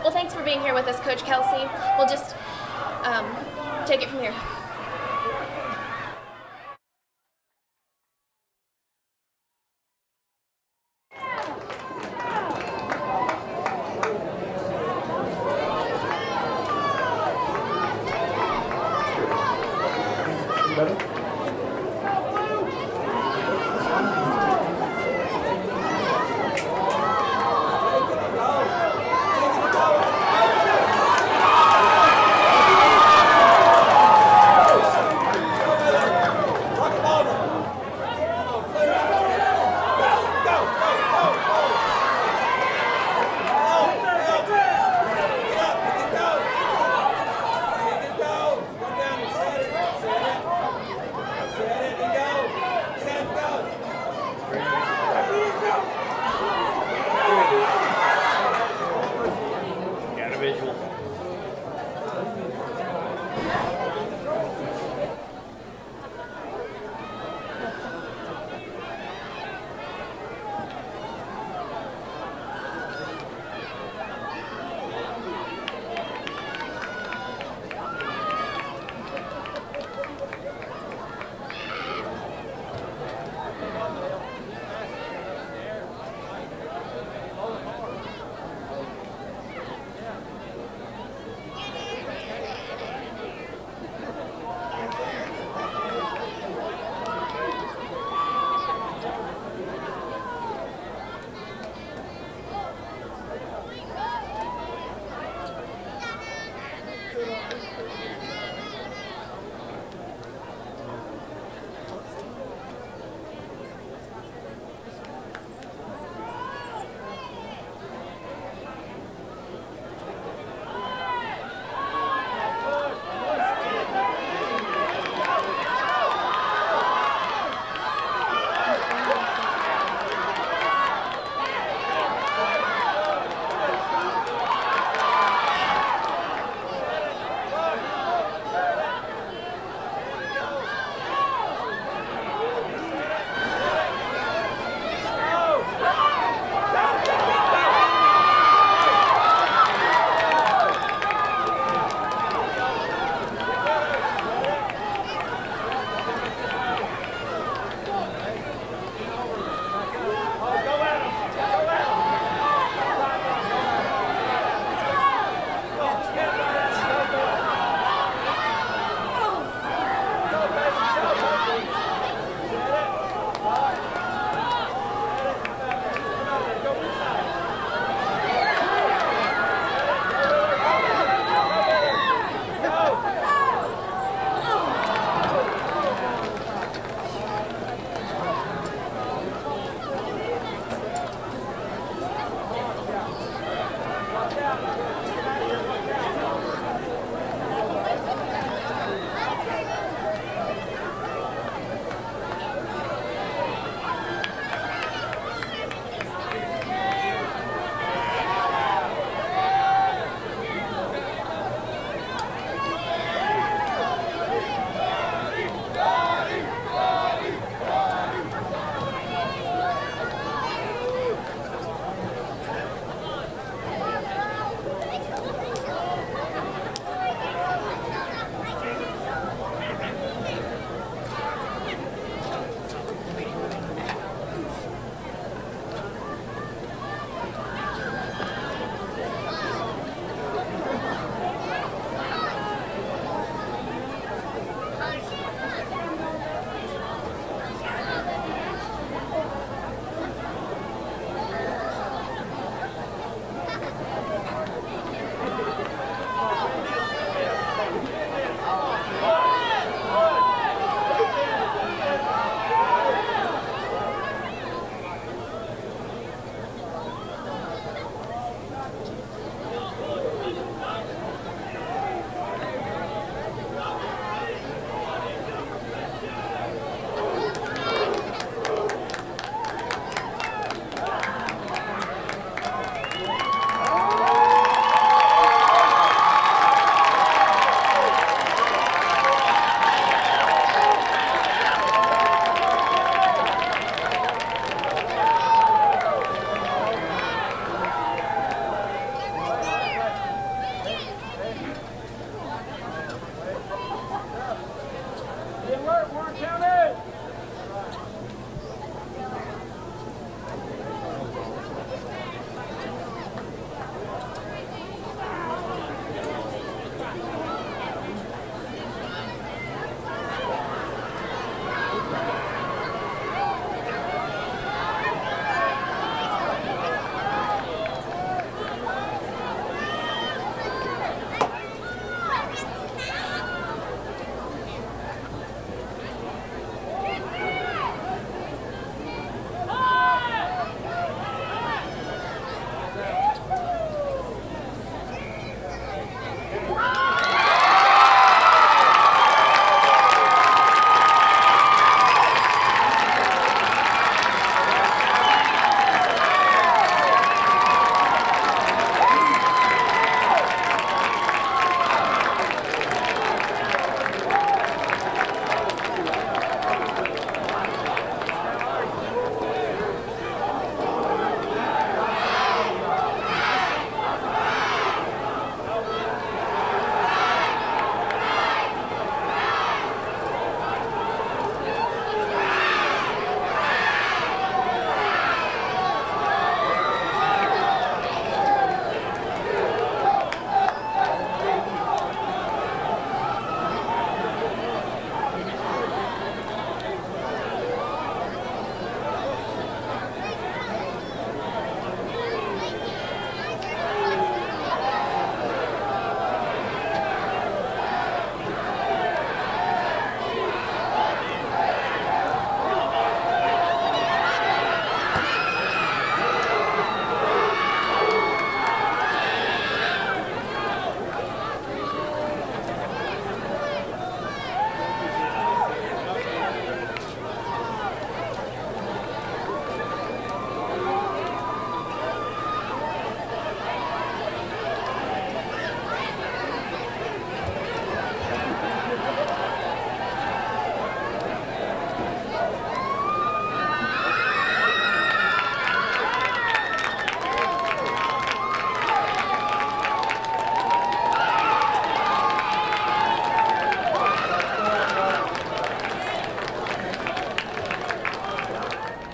Well, thanks for being here with us, Coach Kelsey. We'll just take it from here.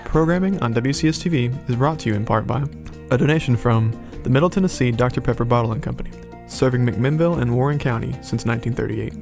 Programming on WCS-TV is brought to you in part by a donation from the Middle Tennessee Dr. Pepper Bottling Company, serving McMinnville and Warren County since 1938.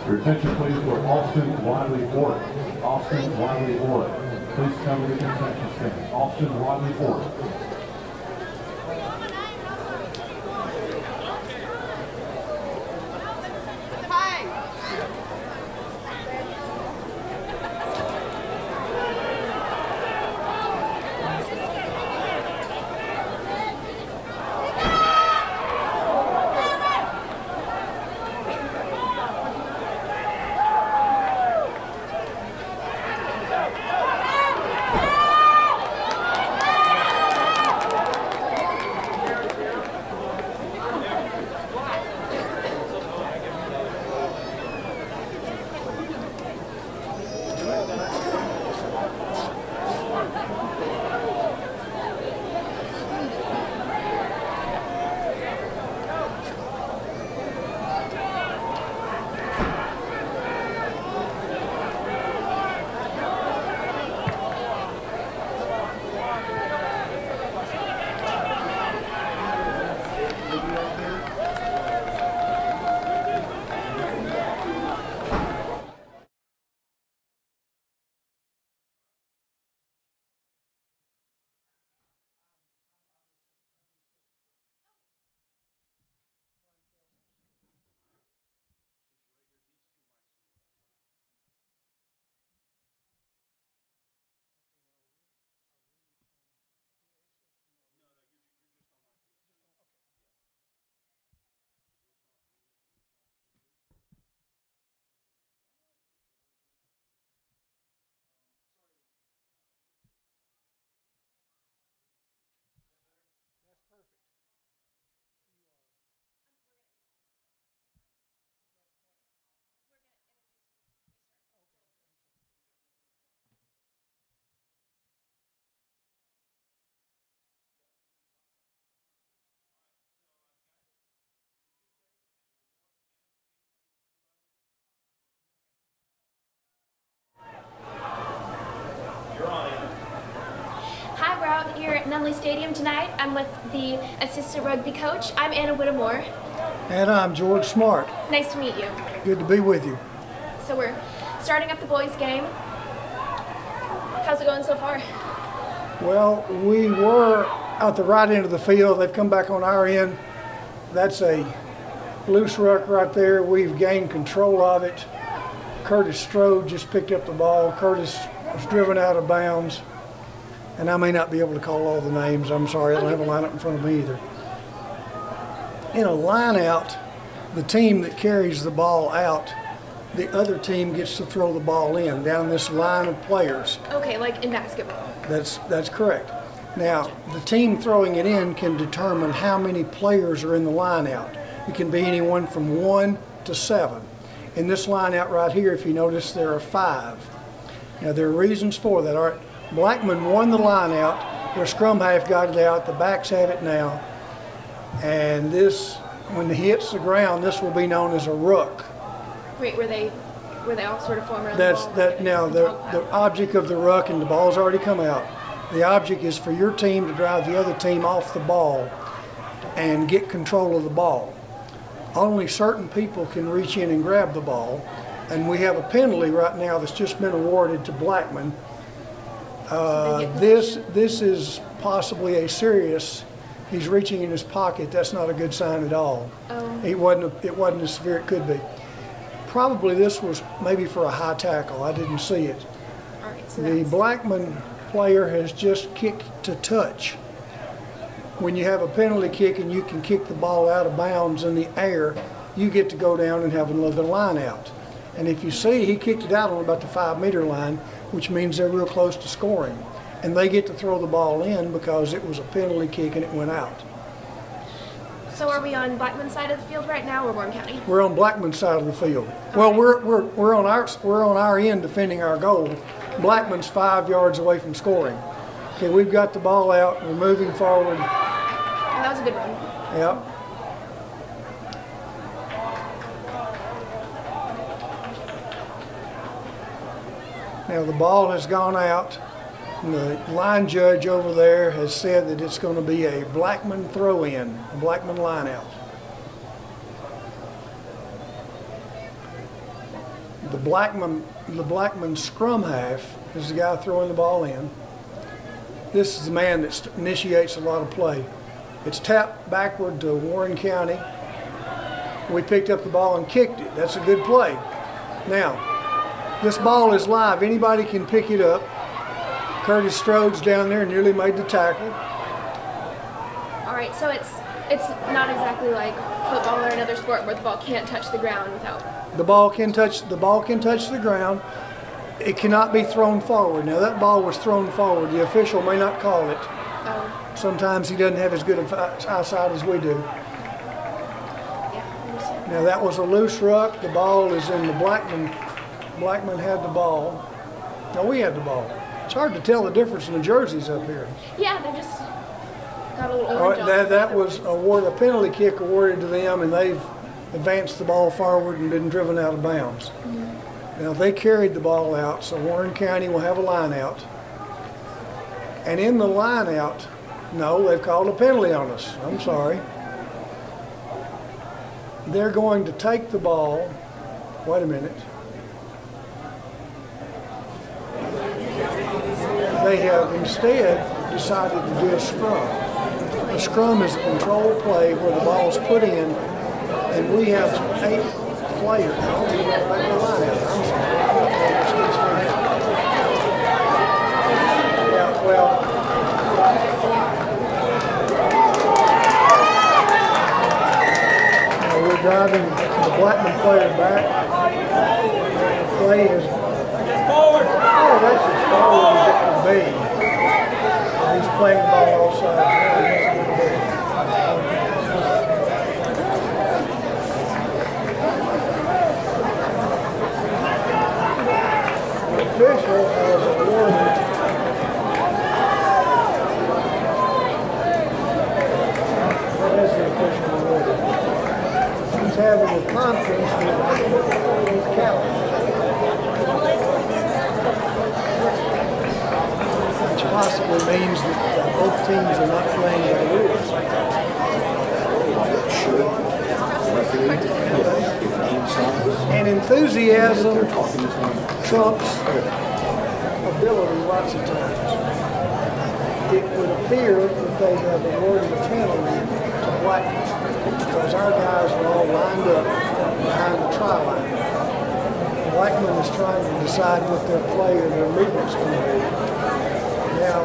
Your attention please for Austin Wiley Orr. Austin Wiley Orr. Please come to the concession stand. Austin Wiley Orr. Here at Nunley Stadium tonight. I'm with the assistant rugby coach. I'm Anna Whittemore. And I'm George Smart. Nice to meet you. Good to be with you. So we're starting up the boys' game. How's it going so far? Well, we were out the right end of the field. They've come back on our end. That's a loose ruck right there. We've gained control of it. Curtis Strode just picked up the ball. Curtis was driven out of bounds. And I may not be able to call all the names. I'm sorry, I don't have a lineup in front of me either. In a line out, the team that carries the ball out, the other team gets to throw the ball in down this line of players. Okay, like in basketball. That's correct. Now, the team throwing it in can determine how many players are in the line out. It can be anyone from 1 to 7. In this line out right here, if you notice, there are 5. Now, there are reasons for that. All right. Blackman won the line out. Their scrum half got it out. The backs have it now. And this, when it hits the ground, this will be known as a ruck. Wait, were they all sort of form around That's the ball? that now the object of the ruck, and the ball's already come out. The object is for your team to drive the other team off the ball and get control of the ball. Only certain people can reach in and grab the ball, and we have a penalty right now that's just been awarded to Blackman. This is possibly a serious. He's reaching in his pocket. That's not a good sign at all. Oh. It wasn't as severe it could be. Probably this was maybe for a high tackle. I didn't see it. All right, so The Blackman player has just kicked to touch. When you have a penalty kick and you can kick the ball out of bounds in the air, you get to go down and have another line out. And if you see, he kicked it out on about the 5-meter line, which means they're real close to scoring. And they get to throw the ball in because it was a penalty kick and it went out. So are we on Blackman's side of the field right now, or Warren County? We're on Blackman's side of the field. Well, we're on our end defending our goal. Blackman's 5 yards away from scoring. Okay, we've got the ball out. We're moving forward. Oh, that was a good run. Yep. Now the ball has gone out. And the line judge over there has said that it's going to be a Blackman throw-in, a Blackman line out. The Blackman scrum half is the guy throwing the ball in. This is the man that initiates a lot of play. It's tapped backward to Warren County. We picked up the ball and kicked it. That's a good play. Now, this ball is live. Anybody can pick it up. Curtis Strode's down there, nearly made the tackle. All right, so it's not exactly like football or another sport where the ball can't touch the ground without. The ball can touch the ground. It cannot be thrown forward. Now that ball was thrown forward. The official may not call it. Oh. Sometimes he doesn't have as good eyesight as we do. Yeah, I understand. Now that was a loose ruck. The ball is in the Blackman. Blackman had the ball. No, we had the ball. It's hard to tell the difference in the jerseys up here. Yeah, they just got a little orange on. That was a penalty kick awarded to them, and they've advanced the ball forward and been driven out of bounds. Mm-hmm. Now they carried the ball out, so Warren County will have a line out. And in the line out, no, they've called a penalty on us. I'm sorry. They're going to take the ball. Wait a minute. They have instead decided to do a scrum. A scrum is a control play where the ball is put in, and we have 8 players. Yeah, well, we're driving the Blackman player back. The play is forward. Oh, that's as forward as it can be. He's playing the ball all sides. The official has awarded what is the official awarded? He's having a conference with Calvin. Which possibly means that both teams are not playing by rules. And enthusiasm trumps ability lots of times. It would appear that they have awarded a penalty to Blackman because our guys are all lined up behind the try line. Blackman is trying to decide what their play or their movement's going to be. Now,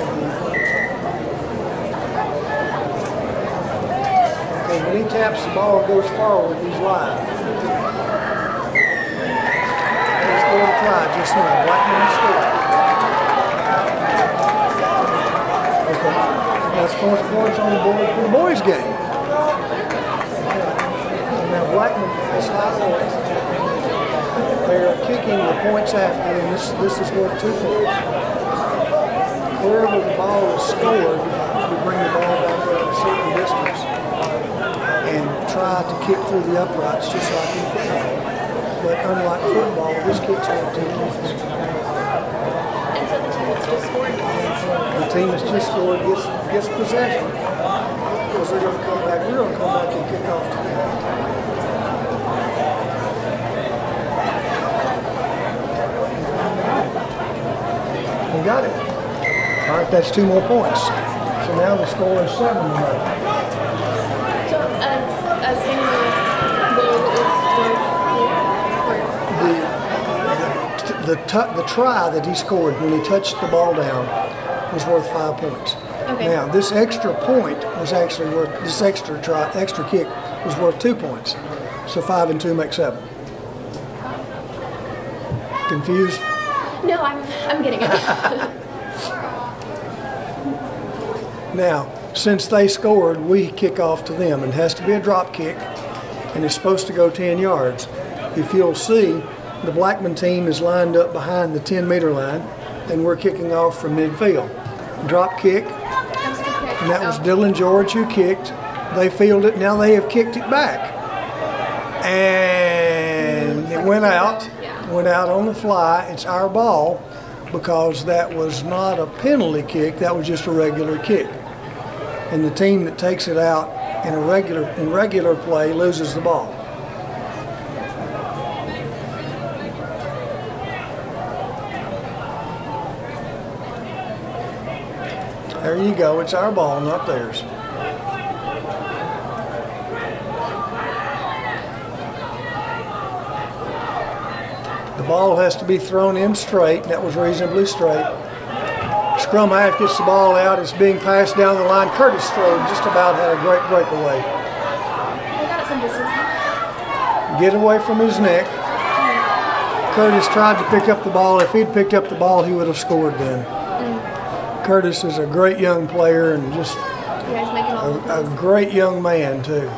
when he taps the ball and goes forward, he's live. He's going to try just now. Blackman scored. Okay. That's 4 points on the board for the boys' game. Now, Blackman has 5 points. They're kicking the points after, and this is worth 2 points. Wherever the ball is scored, we bring the ball back up a certain distance and try to kick through the uprights just like in football. But unlike football, this kick's worth 2 points. And so the team that's just scored? The team that's just scored gets possession because they're going to come back. We're going to come back and kick off to them. We got it. All right, that's 2 more points. So now the score is 7 to 0. So a single goal is the try that he scored when he touched the ball down was worth 5 points. Okay. Now this extra point was actually worth extra kick was worth 2 points. So 5 and 2 make 7. Confused? No, I'm getting it. Now, since they scored, we kick off to them. It has to be a drop kick, and it's supposed to go 10 yards. If you'll see, the Blackman team is lined up behind the 10-meter line, and we're kicking off from midfield. Drop kick, and that was Dylan George who kicked. They fielded it. Now they have kicked it back. And it went out. Went out on the fly. It's our ball because that was not a penalty kick. That was just a regular kick. And the team that takes it out in regular play loses the ball. There you go. It's our ball, not theirs. The ball has to be thrown in straight. That was reasonably straight. Scrum half gets the ball out. It's being passed down the line. Curtis Strode just about had a great breakaway. I got some distance. Get away from his neck. Curtis tried to pick up the ball. If he'd picked up the ball, he would have scored then. Curtis is a great young player and just a great young man, too.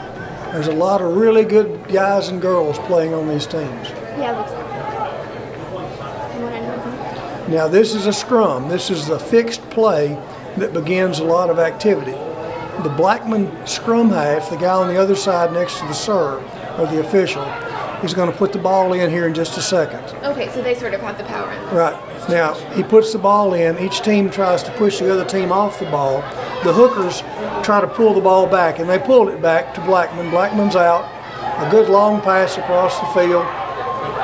There's a lot of really good guys and girls playing on these teams. Yeah, it looks like. Now, this is a scrum. This is the fixed play that begins a lot of activity. The Blackman scrum half, the guy on the other side next to the serve, or the official, is going to put the ball in here in just a second. Okay, so they sort of have the power in this. Right. Now, he puts the ball in. Each team tries to push the other team off the ball. The hookers try to pull the ball back, and they pulled it back to Blackman. Blackman's out. A good long pass across the field.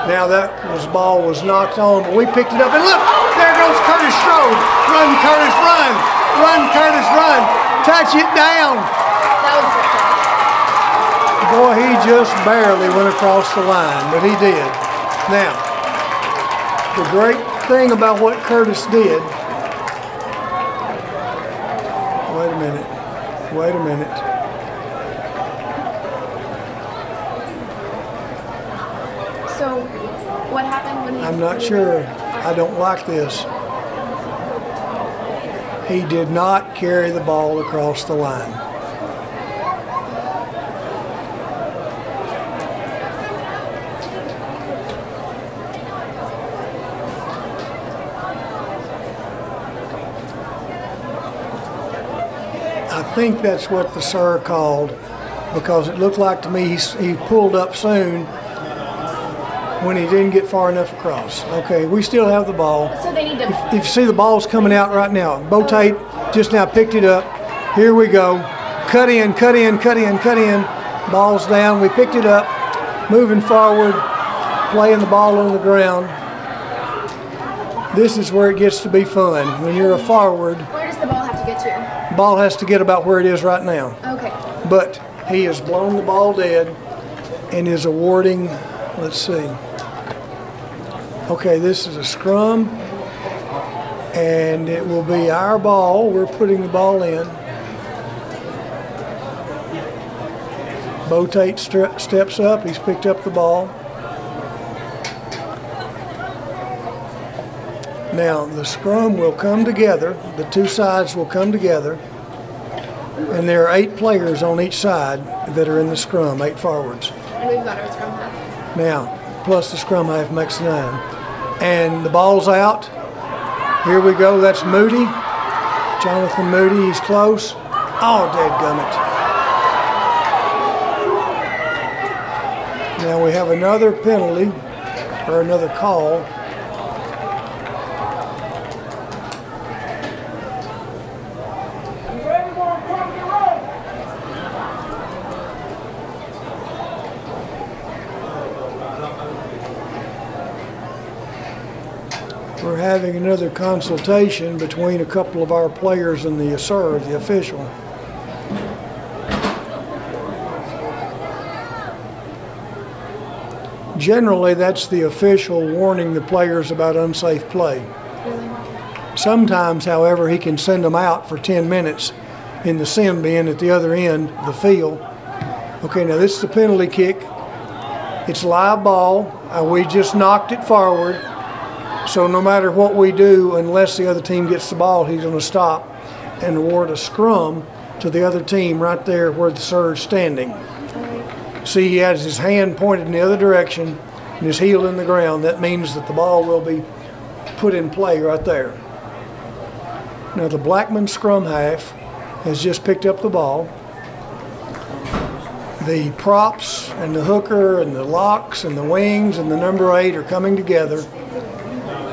Now that ball was knocked on, but we picked it up, and look, there goes Curtis Strode. Run, Curtis, run. Run, Curtis, run. Touch it down. That was a Boy, he just barely went across the line, but he did. Now, the great thing about what Curtis did, wait a minute. So, what happened when he... I'm not sure. I don't like this. He did not carry the ball across the line. I think that's what the sir called, because it looked like to me he pulled up soon when he didn't get far enough across. Okay, we still have the ball. So they need to... If you see the ball's coming out right now. Bo Tate just now picked it up. Here we go. Cut in. Ball's down. We picked it up. Moving forward. Playing the ball on the ground. This is where it gets to be fun. When you're a forward. Where does the ball have to get to? The ball has to get about where it is right now. Okay. But he has blown the ball dead and is awarding, let's see. Okay, this is a scrum, and it will be our ball. We're putting the ball in. Bo Tate steps up. He's picked up the ball. Now, the scrum will come together. The two sides will come together. And there are 8 players on each side that are in the scrum, 8 forwards. And we've got our scrum half. Now, plus the scrum half makes 9. And the ball's out. Here we go. That's Moody. Jonathan Moody. He's close. Oh, dadgummit. Now we have another penalty, or another call. We're having another consultation between a couple of our players and the serve, the official. Generally, that's the official warning the players about unsafe play. Sometimes, however, he can send them out for 10 minutes in the sin bin at the other end of the field. Okay, now this is the penalty kick. It's live ball. We just knocked it forward. So no matter what we do, unless the other team gets the ball, he's going to stop and award a scrum to the other team right there where the serve's standing. See, he has his hand pointed in the other direction and his heel in the ground. That means that the ball will be put in play right there. Now the Blackman scrum half has just picked up the ball. The props and the hooker and the locks and the wings and the number 8 are coming together.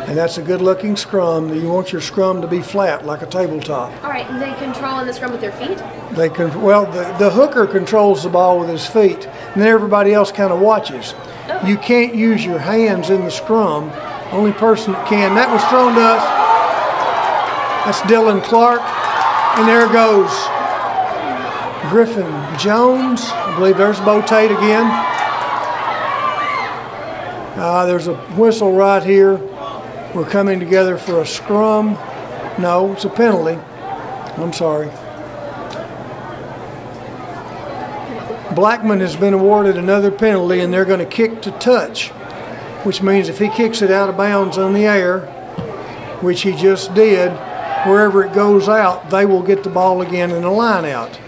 And that's a good-looking scrum. You want your scrum to be flat, like a tabletop. All right, and they control in the scrum with their feet? They can. Well, the hooker controls the ball with his feet, and then everybody else kind of watches. Oh. You can't use your hands in the scrum. Only person that can. That was thrown to us. That's Dylan Clark. And there goes Griffin Jones. I believe there's Bo Tate again. There's a whistle right here. We're coming together for a scrum. No, it's a penalty. I'm sorry. Blackman has been awarded another penalty, and they're going to kick to touch, which means if he kicks it out of bounds on the air, which he just did, wherever it goes out, they will get the ball again in a line out.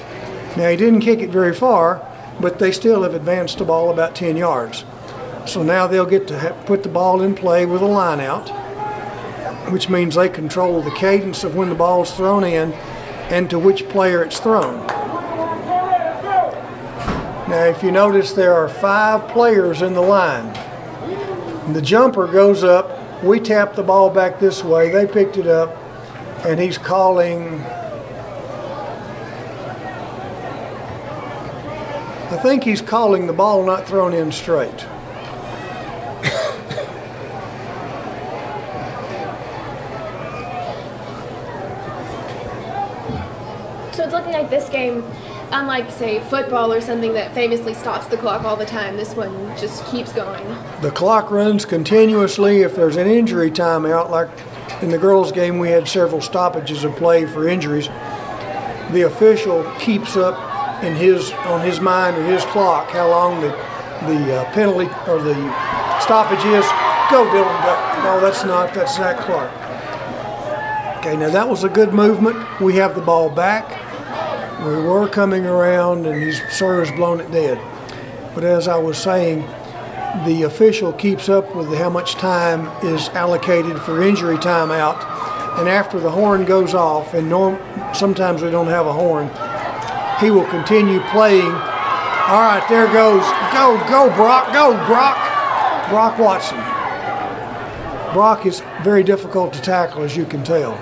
Now, he didn't kick it very far, but they still have advanced the ball about 10 yards. So now they'll get to put the ball in play with a line out, which means they control the cadence of when the ball's thrown in and to which player it's thrown. Now, if you notice, there are 5 players in the line. The jumper goes up. We tap the ball back this way. They picked it up, and he's calling, I think he's calling the ball not thrown in straight. So it's looking like this game, unlike, say, football or something that famously stops the clock all the time, this one just keeps going. The clock runs continuously. If there's an injury timeout, like in the girls' game, we had several stoppages of play for injuries. The official keeps up on his mind or his clock how long the penalty or the stoppage is. Go, Dylan, go. No, that's not. That's Zach Clark. Okay, now that was a good movement. We have the ball back. We were coming around, and his sir has blown it dead. But as I was saying, the official keeps up with how much time is allocated for injury timeout. And after the horn goes off, and sometimes we don't have a horn, he will continue playing. All right, there goes. Go, Brock. Go, Brock. Brock Watson. Brock is very difficult to tackle, as you can tell.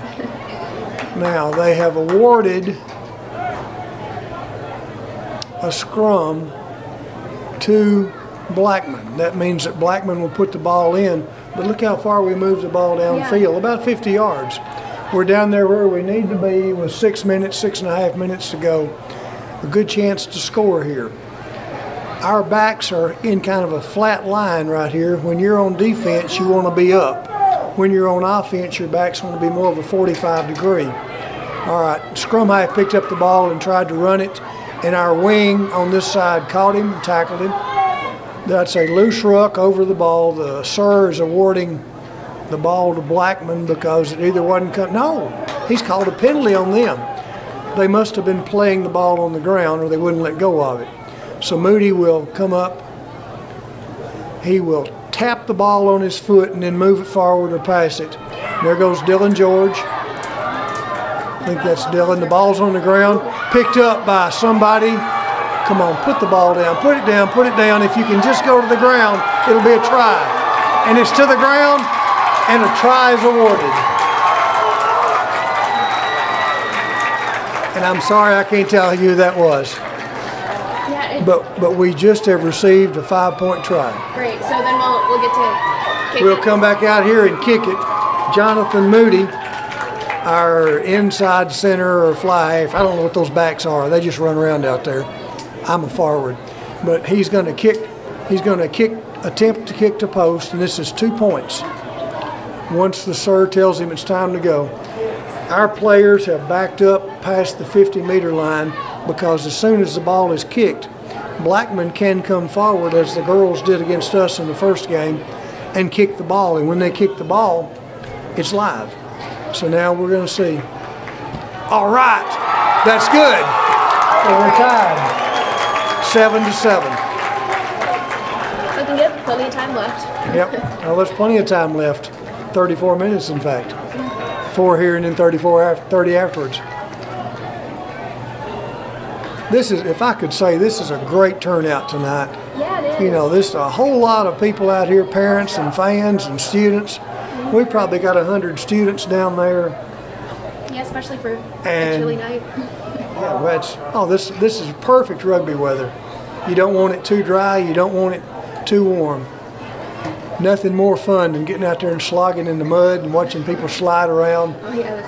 Now, they have awarded a scrum to Blackman. That means that Blackman will put the ball in, but look how far we moved the ball downfield, about 50 yards. We're down there where we need to be with 6 minutes, 6.5 minutes to go. A good chance to score here. Our backs are in kind of a flat line right here. When you're on defense, you want to be up. When you're on offense, your backs want to be more of a 45 degree. All right, scrum half picked up the ball and tried to run it, and our wing on this side caught him and tackled him. That's a loose ruck over the ball. The sir is awarding the ball to Blackman because it either wasn't cut. No, he's called a penalty on them. They must have been playing the ball on the ground or they wouldn't let go of it. So Moody will come up. He will tap the ball on his foot and then move it forward or pass it. There goes Dylan George. I think that's Dylan. The ball's on the ground, picked up by somebody. Come on, put the ball down, put it down, put it down. If you can just go to the ground, it'll be a try. And it's to the ground, and a try is awarded. And I'm sorry I can't tell you who that was. Yeah, but we just have received a 5-point try. Great, so then we'll get to kick We'll it. come back out here and kick it. Jonathan Moody, our inside center or fly half. I don't know what those backs are. They just run around out there. I'm a forward. But he's going to kick. He's going to attempt to kick to post, and this is 2 points. Once the sir tells him it's time to go. Our players have backed up past the 50-meter line because as soon as the ball is kicked, Blackman can come forward, as the girls did against us in the first game, and kick the ball. And when they kick the ball, it's live. So now we're going to see. All right, that's good. So we're tied, 7-7. Looking good. Plenty of time left. Yep. Well, there's plenty of time left. 34 minutes, in fact. 4 here and then 30 afterwards. This is, if I could say, this is a great turnout tonight. Yeah, it is. You know, there's a whole lot of people out here, parents and fans and students. We probably got 100 students down there. Yeah, especially for a And- chilly night. Yeah, this is perfect rugby weather. You don't want it too dry, you don't want it too warm. Nothing more fun than getting out there and slogging in the mud and watching people slide around,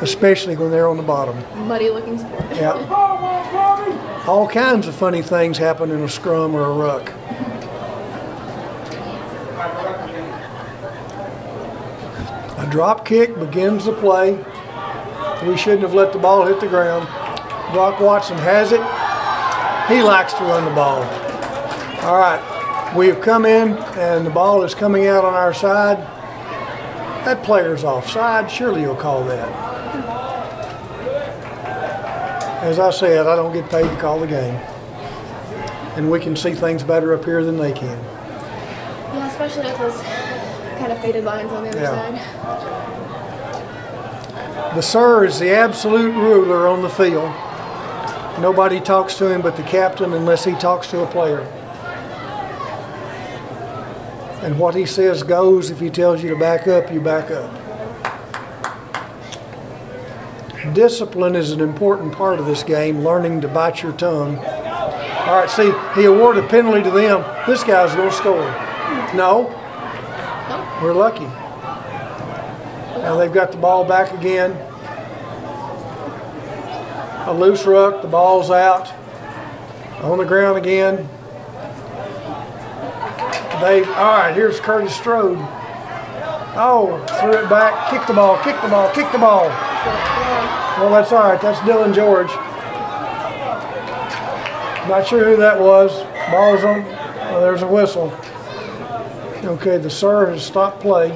especially when they're on the bottom. Muddy looking sport. Yeah. All kinds of funny things happen in a scrum or a ruck. A drop kick begins the play. We shouldn't have let the ball hit the ground. Brock Watson has it. He likes to run the ball. All right, we have come in and the ball is coming out on our side. That player's offside. Surely you'll call that. As I said, I don't get paid to call the game. And we can see things better up here than they can. Yeah, especially with those kind of faded lines on the other side. The sir is the absolute ruler on the field. Nobody talks to him but the captain unless he talks to a player. And what he says goes. If he tells you to back up, you back up. Discipline is an important part of this game, learning to bite your tongue. All right, see, he awarded a penalty to them. This guy's going to score. No, we're lucky. Now they've got the ball back again. A loose ruck, the ball's out. On the ground again. All right, here's Curtis Strode. Oh, threw it back, kick the ball, kick the ball, kick the ball. Well, that's all right, that's Dylan George. Not sure who that was. Ball's on, oh, there's a whistle. Okay, the sir has stopped play.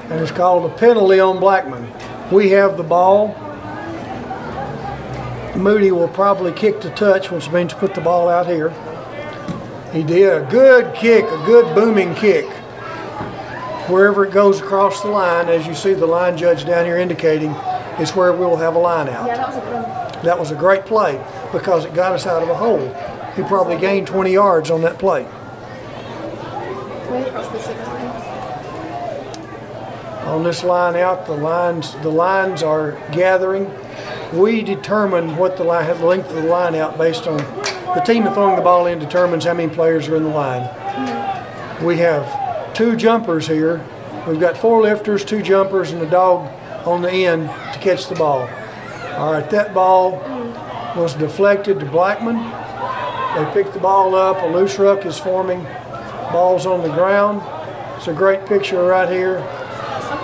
And it's called a penalty on Blackman. We have the ball. Moody will probably kick to touch, which means put the ball out here. He did a good kick, a good booming kick. Wherever it goes across the line, as you see the line judge down here indicating, is where we'll have a line out. Yeah, that was a good one. That was a great play because it got us out of a hole. He probably gained 20 yards on that play. Way across the center line. On this line out, the lines are gathering. We determine what the length of the line out based on the team throwing the ball in determines how many players are in the line. We have 2 jumpers here. We've got 4 lifters, 2 jumpers, and a dog on the end to catch the ball. All right, that ball was deflected to Blackman. They picked the ball up. A loose ruck is forming. Ball's on the ground. It's a great picture right here.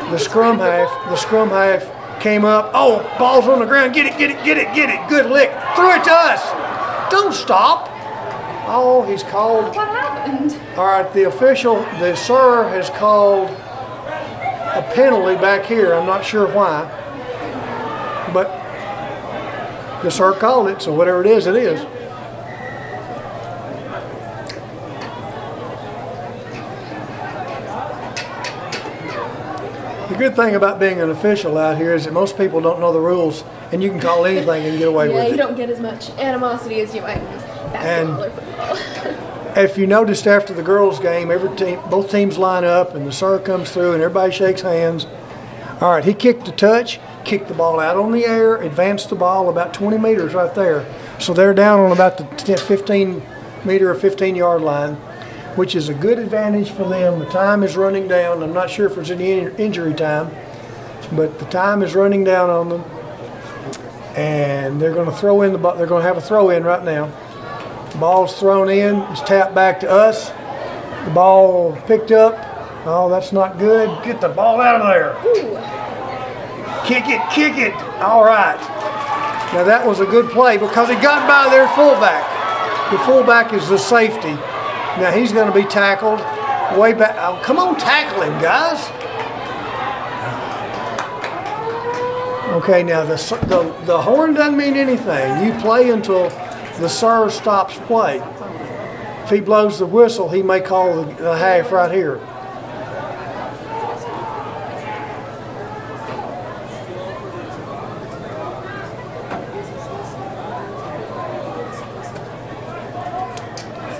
The scrum half came up. Oh, ball's on the ground. Get it, get it, get it, get it. Good lick. Threw it to us. Don't stop. Oh, he's called. What happened? All right, the sir has called a penalty back here. I'm not sure why. But the sir called it, so whatever it is, it is. The good thing about being an official out here is that most people don't know the rules, and you can call anything and get away with it. Yeah, you don't get as much animosity as you might in basketball or football. If you noticed after the girls' game, both teams line up, and the sir comes through, and everybody shakes hands. All right, he kicked the touch, kicked the ball out on the air, advanced the ball about 20 meters right there. So they're down on about the 15-meter or 15-yard line, which is a good advantage for them. The time is running down. I'm not sure if there's any injury time, but the time is running down on them. And they're going to throw in the ball. They're going to have a throw in right now. The ball's thrown in. It's tapped back to us. The ball picked up. Oh, that's not good. Get the ball out of there. Ooh. Kick it, kick it. All right. Now that was a good play because it got by their fullback. The fullback is the safety. Now he's going to be tackled way back. Oh, come on, tackle him, guys. Okay, now the horn doesn't mean anything. You play until the sir stops play. If he blows the whistle, he may call the half right here.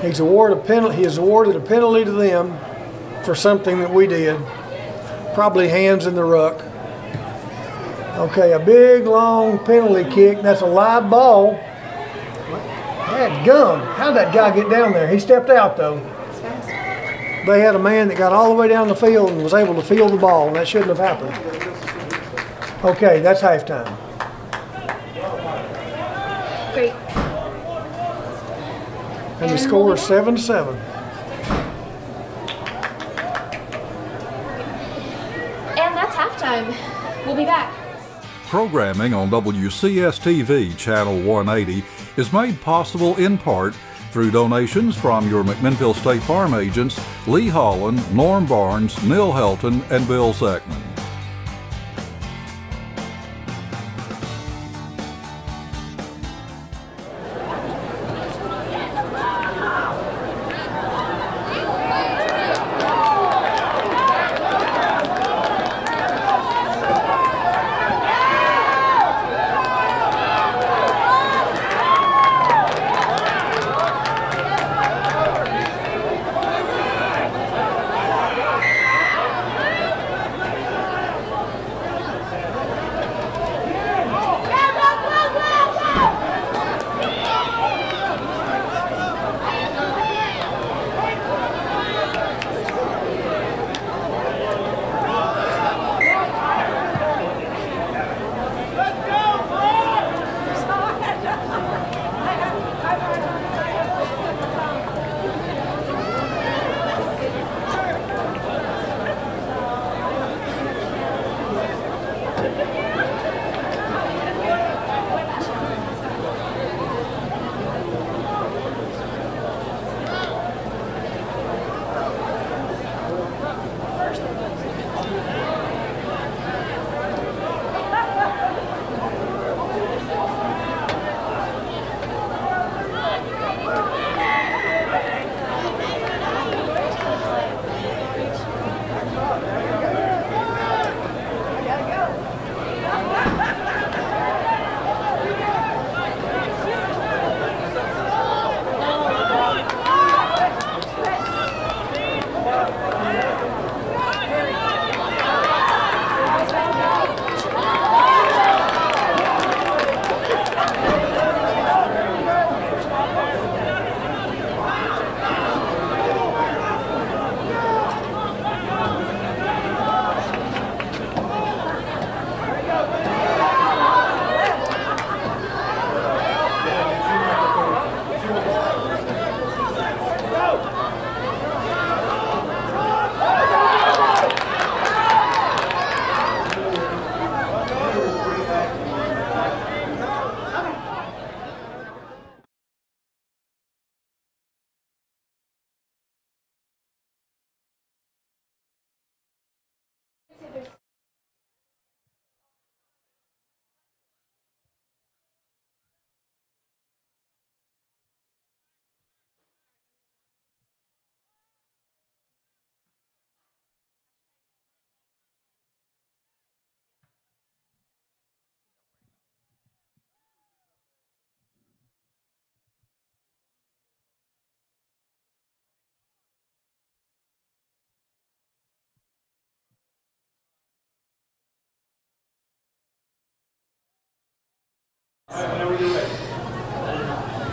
He has awarded a penalty to them for something that we did. Probably hands in the ruck. Okay, a big long penalty kick. That's a live ball. That gum, how'd that guy get down there? He stepped out though. They had a man that got all the way down the field and was able to field the ball, and that shouldn't have happened. Okay, that's halftime. Great. And the score is 7-7. And that's halftime. We'll be back. Programming on WCS-TV Channel 180 is made possible in part through donations from your McMinnville State Farm agents Lee Holland, Norm Barnes, Neil Helton, and Bill Zeckman.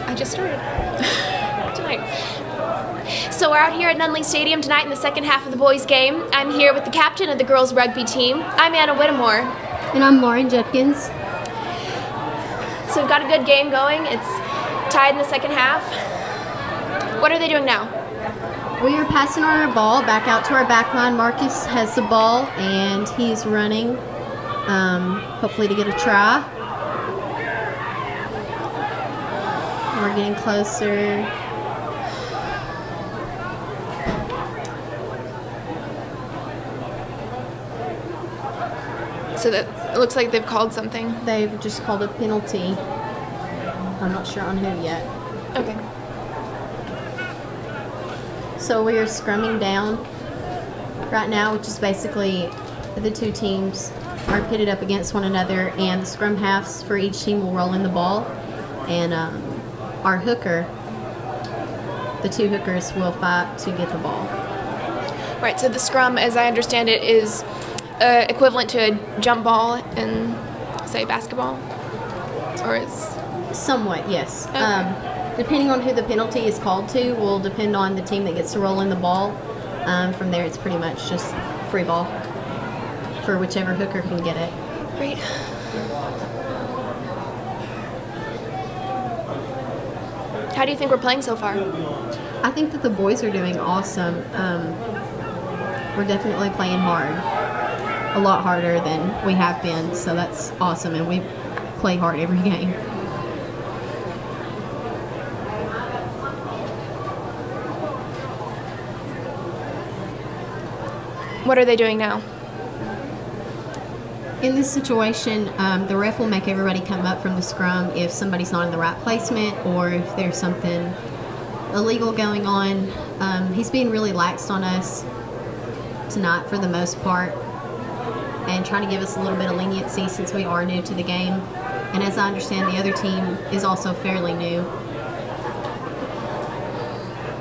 I just started tonight. So we're out here at Nunley Stadium tonight in the second half of the boys' game. I'm here with the captain of the girls' rugby team. I'm Anna Whittemore. And I'm Lauren Judkins. So we've got a good game going. It's tied in the second half. What are they doing now? We are passing our ball back out to our back line. Marcus has the ball and he's running, hopefully to get a try. We're getting closer. So that it looks like they've called something. They've just called a penalty. I'm not sure on who yet. Okay. So we are scrumming down right now, which is basically the two teams are pitted up against one another, and the scrum halves for each team will roll in the ball, and our hooker, the two hookers, will fight to get the ball. Right, so the scrum, as I understand it, is equivalent to a jump ball in, say, basketball? Or is... Somewhat, yes. Okay. Depending on who the penalty is called to will depend on the team that gets to roll in the ball. From there, it's pretty much just free ball for whichever hooker can get it. Great. How do you think we're playing so far? I think that the boys are doing awesome. We're definitely playing hard. A lot harder than we have been, so that's awesome, and we play hard every game. What are they doing now? In this situation, the ref will make everybody come up from the scrum if somebody's not in the right placement or if there's something illegal going on. He's being really lax on us tonight for the most part and trying to give us a little bit of leniency since we are new to the game. And as I understand, the other team is also fairly new.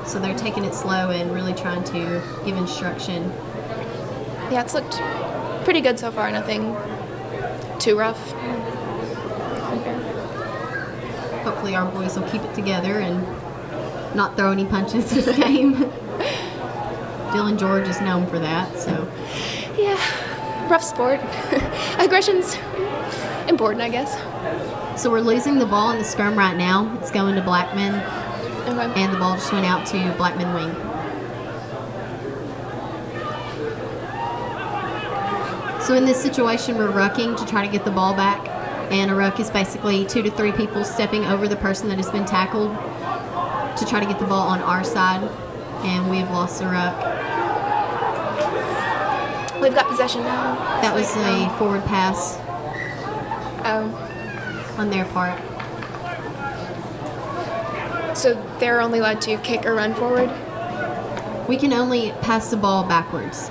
So they're taking it slow and really trying to give instruction. Yeah, it's looked pretty good so far. Nothing too rough. Hopefully our boys will keep it together and not throw any punches this game. Dylan George is known for that, so. Yeah, rough sport. Aggression's important, I guess. So we're losing the ball in the scrum right now. It's going to Blackman, Okay. and the ball just went out to Blackman wing. So in this situation, we're rucking to try to get the ball back, and a ruck is basically 2 to 3 people stepping over the person that has been tackled to try to get the ball on our side, and we have lost the ruck. We've got possession now. That was a forward pass Oh, on their part. so they're only allowed to kick or run forward? We can only pass the ball backwards.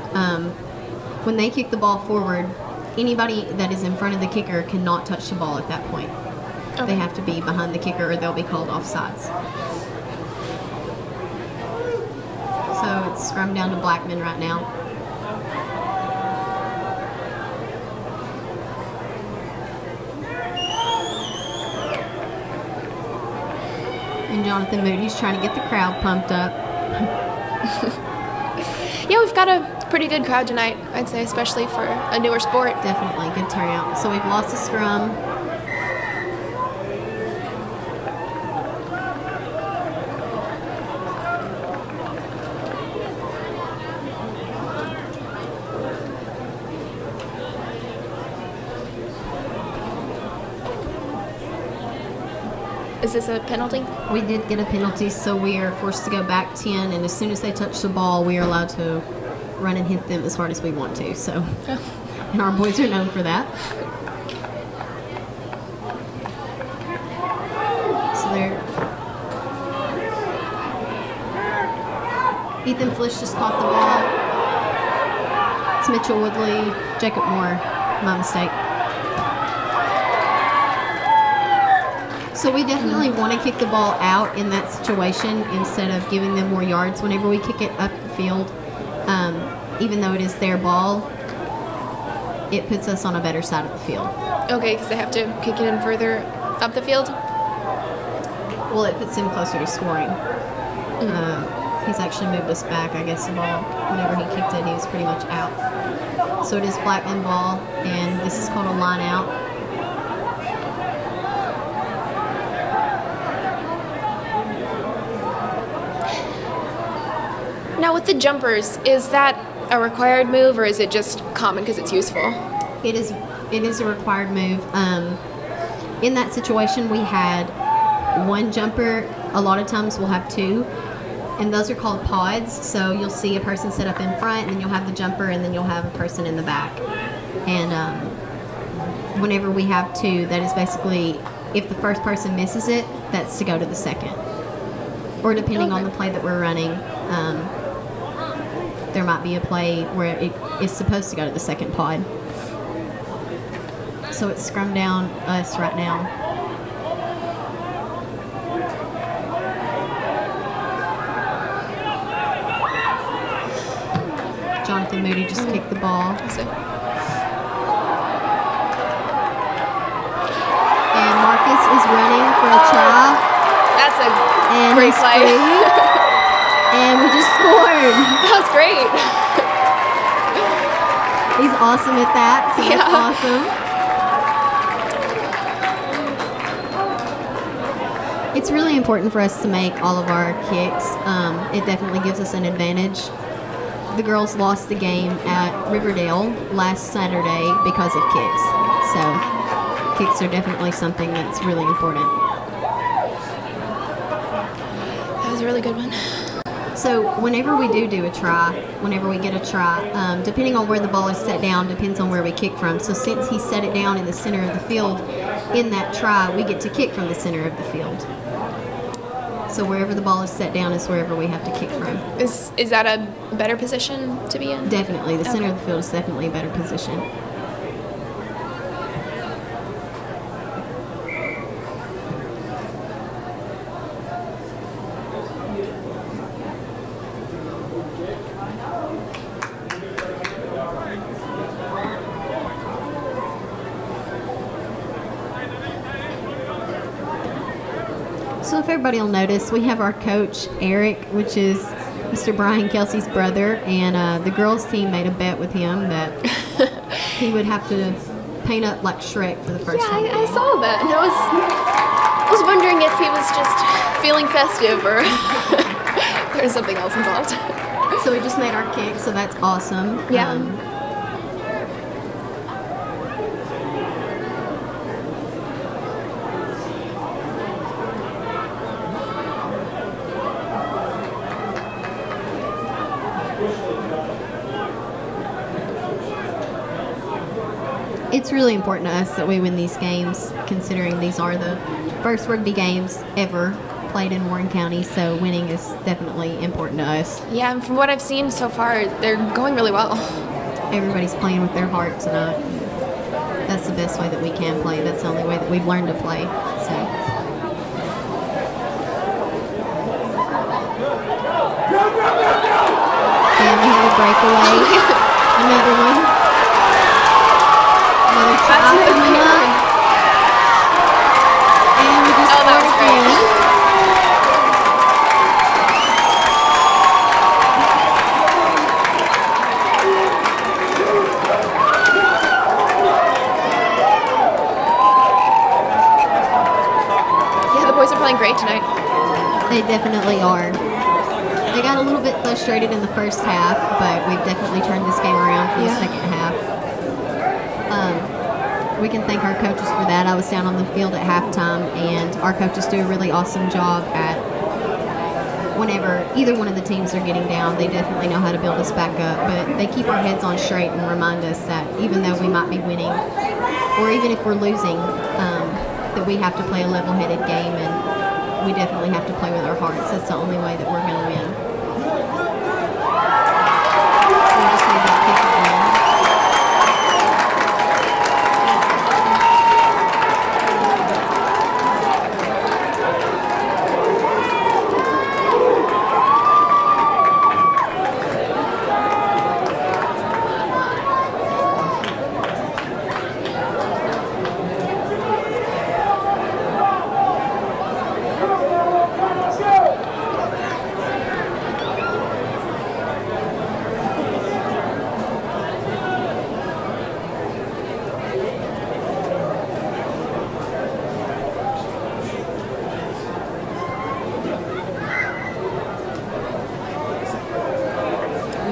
When they kick the ball forward, anybody that is in front of the kicker cannot touch the ball at that point. Okay. They have to be behind the kicker or they'll be called offsides. So it's scrum down to Blackman right now. And Jonathan Moody's trying to get the crowd pumped up. Yeah, we've got a pretty good crowd tonight, I'd say, especially for a newer sport. Definitely good turnout. So we've lost the scrum. Is this a penalty? We did get a penalty, so we are forced to go back 10, and as soon as they touch the ball, we are allowed to run and hit them as hard as we want to. So, and our boys are known for that. So they're Ethan Flish just caught the ball. It's Mitchell Woodley, Jacob Moore, my mistake. So we definitely want to kick the ball out in that situation instead of giving them more yards whenever we kick it up the field. Even though it is their ball, it puts us on a better side of the field. Okay, because they have to kick it in further up the field? Well, it puts him closer to scoring. He's actually moved us back, I guess, the ball. Whenever he kicked it, he was pretty much out. So it is Blackman ball, and this is called a line out. Now with the jumpers, is that a required move or is it just common because it's useful? It is a required move. In that situation, we had one jumper. A lot of times we'll have 2, and those are called pods. So you'll see a person set up in front, and then you'll have the jumper, and then you'll have a person in the back. And whenever we have 2, that is basically if the first person misses it, that's to go to the second. Or depending on the play that we're running, there might be a play where it is supposed to go to the second pod. So it's scrum down us right now. Jonathan Moody just kicked the ball. And Marcus is running for a And Great play. And we just scored. That was great. He's awesome at that, so that's awesome. It's really important for us to make all of our kicks. It definitely gives us an advantage. The girls lost the game at Riverdale last Saturday because of kicks. So kicks are definitely something that's really important. That was a really good one. So whenever we do a try, whenever we get a try, depending on where the ball is set down, depends on where we kick from. So since he set it down in the center of the field, in that try, we get to kick from the center of the field. So wherever the ball is set down is wherever we have to kick from. Is that a better position to be in? Definitely. The center of the field is definitely a better position. So if everybody will notice, we have our coach, Eric, which is Mr. Brian Kelsey's brother, and the girls' team made a bet with him that he would have to paint up like Shrek for the first time. Yeah, I saw that, and I was wondering if he was just feeling festive or there's something else involved. So we just made our kick, so that's awesome. Yeah. It's really important to us that we win these games, considering these are the first rugby games ever played in Warren County, so winning is definitely important to us. Yeah, and from what I've seen so far, they're going really well. Everybody's playing with their heart tonight. That's the best way that we can play. That's the only way that we've learned to play. So. And we have a breakaway. Another one. Another try coming up. And we just that was great. Yeah, the boys are playing great tonight. They definitely are. They got a little bit frustrated in the first half, but we've definitely turned this game around for the second half. We can thank our coaches for that. I was down on the field at halftime, and our coaches do a really awesome job at whenever either one of the teams are getting down, they definitely know how to build us back up, but they keep our heads on straight and remind us that even though we might be winning, or even if we're losing, that we have to play a level-headed game, and we definitely have to play with our hearts. That's the only way that we're going to win. We just need that kick again.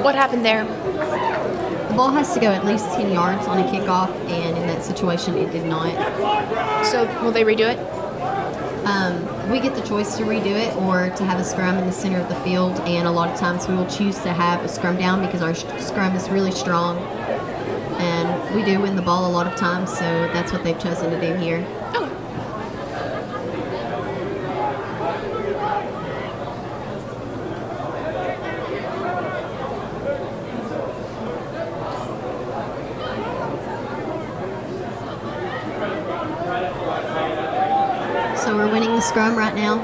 What happened there? The ball has to go at least 10 yards on a kickoff, and in that situation, it did not. So will they redo it? We get the choice to redo it or to have a scrum in the center of the field, and a lot of times we will choose to have a scrum down because our scrum is really strong, and we do win the ball a lot of times, so that's what they've chosen to do here. Oh. So we're winning the scrum right now.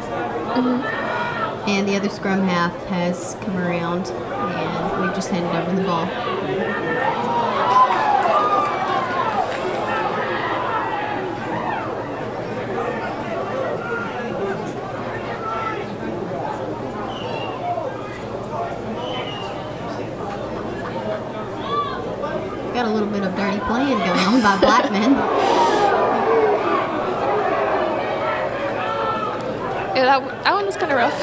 And the other scrum half has come around, and we've just handed over the ball. a little bit of dirty playing going on by Blackman. Yeah, that one was kind of rough.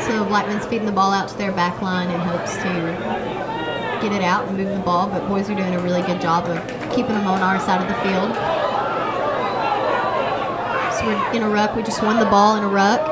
So Blackman's feeding the ball out to their back line in hopes to get it out and move the ball, but boys are doing a really good job of keeping them on our side of the field. So we're in a ruck. We just won the ball in a ruck.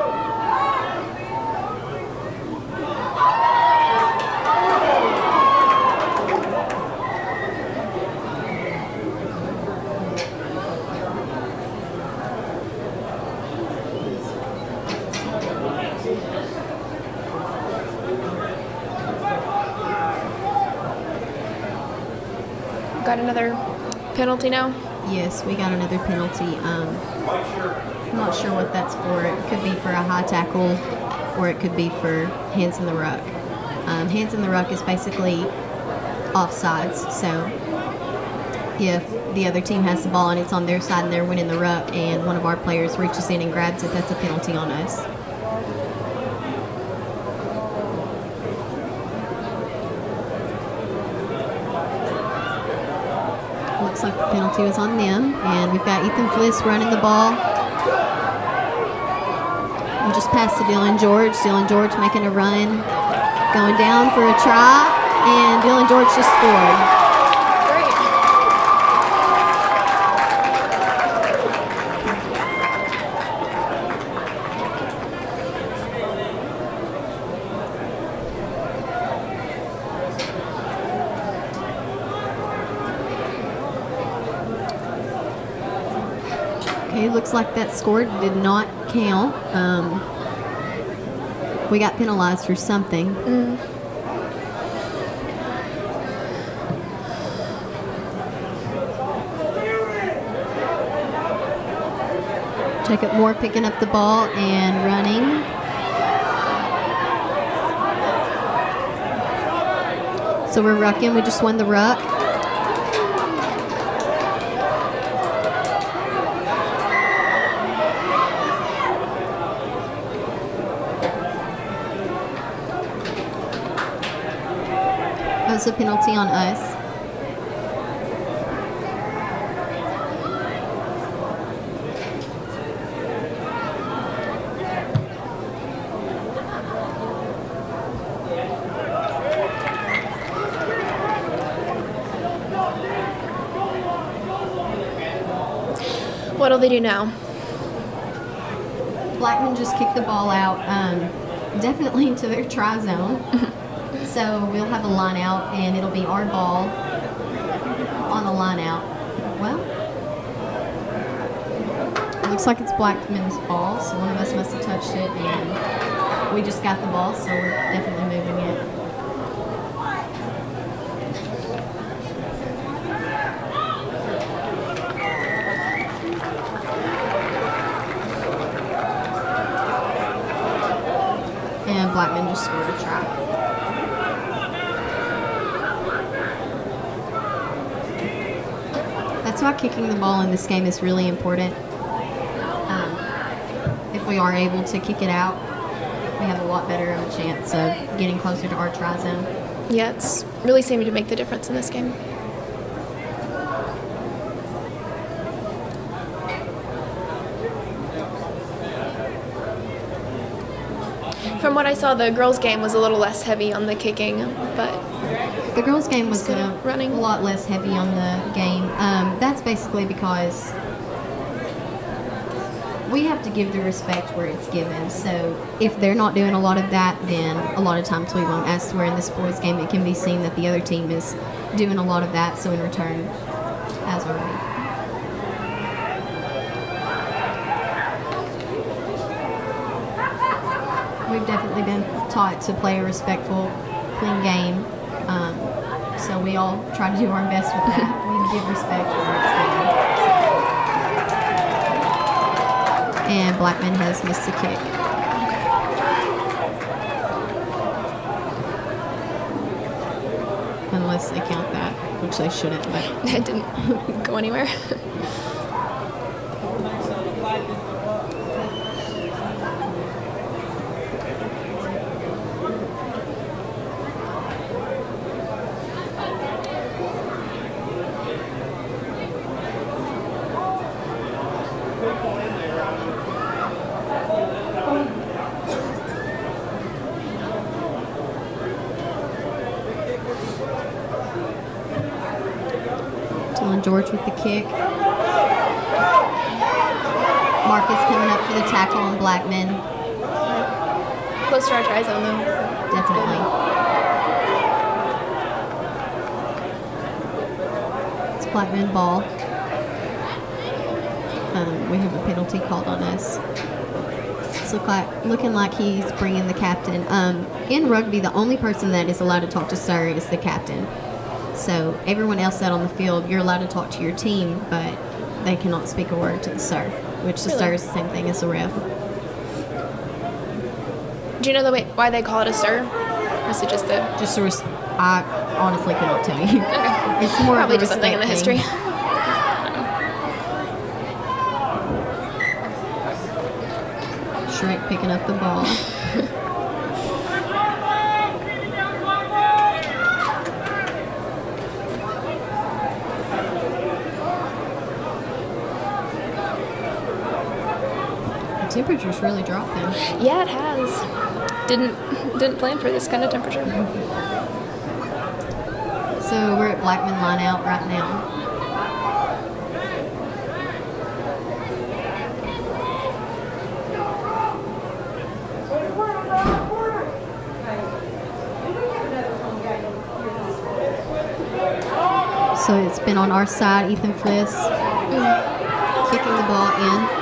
Got another penalty now? Yes, we got another penalty. I'm not sure what that's for. It could be for a high tackle, or it could be for hands in the ruck. Hands in the ruck is basically offsides. So if the other team has the ball and it's on their side and they're winning the ruck and one of our players reaches in and grabs it, that's a penalty on us. Looks like the penalty was on them, and we've got Ethan Fliss running the ball. And just passed to Dylan George. Dylan George making a run, going down for a try, and Dylan George just scored. Okay, looks like that score did not count. We got penalized for something. Jacob Moore picking up the ball and running. So we're rucking. We just won the ruck. That was a penalty on us. What'll they do now? Blackman just kicked the ball out, definitely into their try zone. So we'll have a line out, and it'll be our ball on the line out. Well, it looks like it's Blackman's ball, so one of us must have touched it, and we just got the ball, so we're definitely moving it. And Blackman just scored a try. That's why kicking the ball in this game is really important. If we are able to kick it out, we have a lot better of a chance of getting closer to our try zone. Yeah, it's really seeming to make the difference in this game. From what I saw, the girls' game was a little less heavy on the kicking, but the girls' game was running a lot less heavy on the game. That's basically because we have to give the respect where it's given. So if they're not doing a lot of that, then a lot of times we won't. As where in this boys' game, it can be seen that the other team is doing a lot of that. So in return, as are we. We've definitely been taught to play a respectful, clean game. So we all try to do our best with that. We give respect where it's given. And Blackman has missed a kick. Unless they count that, which they shouldn't, but it didn't go anywhere. John George with the kick. Marcus coming up for the tackle on Blackman. Close to our try zone, though. Definitely. It's Blackman ball. We have a penalty called on us. It's looking like he's bringing the captain. In rugby, the only person that is allowed to talk to sir is the captain. So everyone else out on the field, you're allowed to talk to your team, but they cannot speak a word to the sir, which the sir is the same thing as the ref. Do you know why they call it a sir? Or is it just the... I honestly cannot tell you. Okay. It's more probably of a just something in the respect history. thing. Shrek picking up the ball. The temperature's really dropping. Yeah, it has. Didn't plan for this kind of temperature. So we're at Blackman Lineout right now. So it's been on our side, Ethan Fliss kicking the ball in.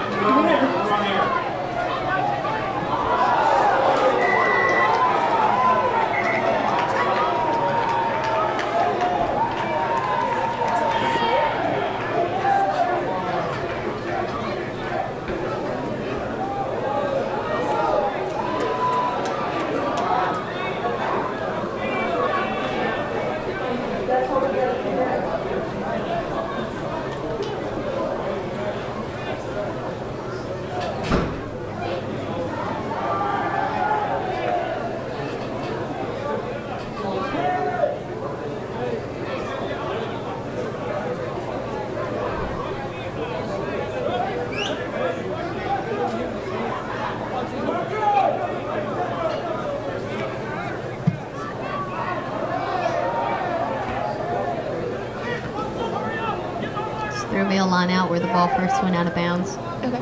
There'll be a line out where the ball first went out of bounds. Okay.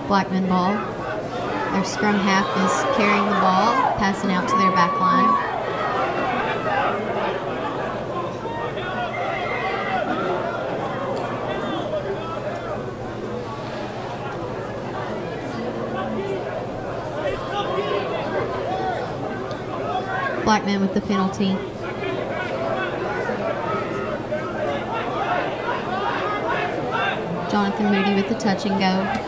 Blackman ball. Their scrum half is carrying the ball, passing out to their back line. Blackman with the penalty. Jonathan Moody with the touch and go.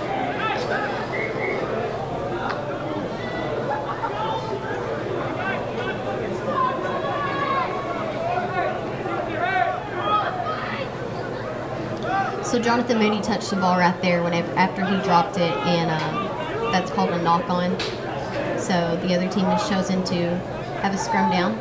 So Jonathan Moody touched the ball right there after he dropped it, and that's called a knock-on. So the other team has chosen to have a scrum down.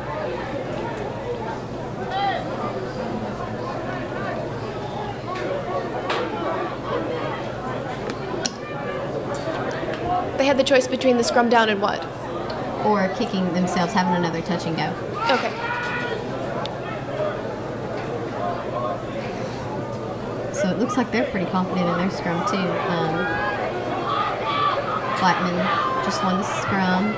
They had the choice between the scrum down and what? Or kicking themselves, having another touch and go. Okay. So it looks like they're pretty confident in their scrum too. Blackman just won the scrum.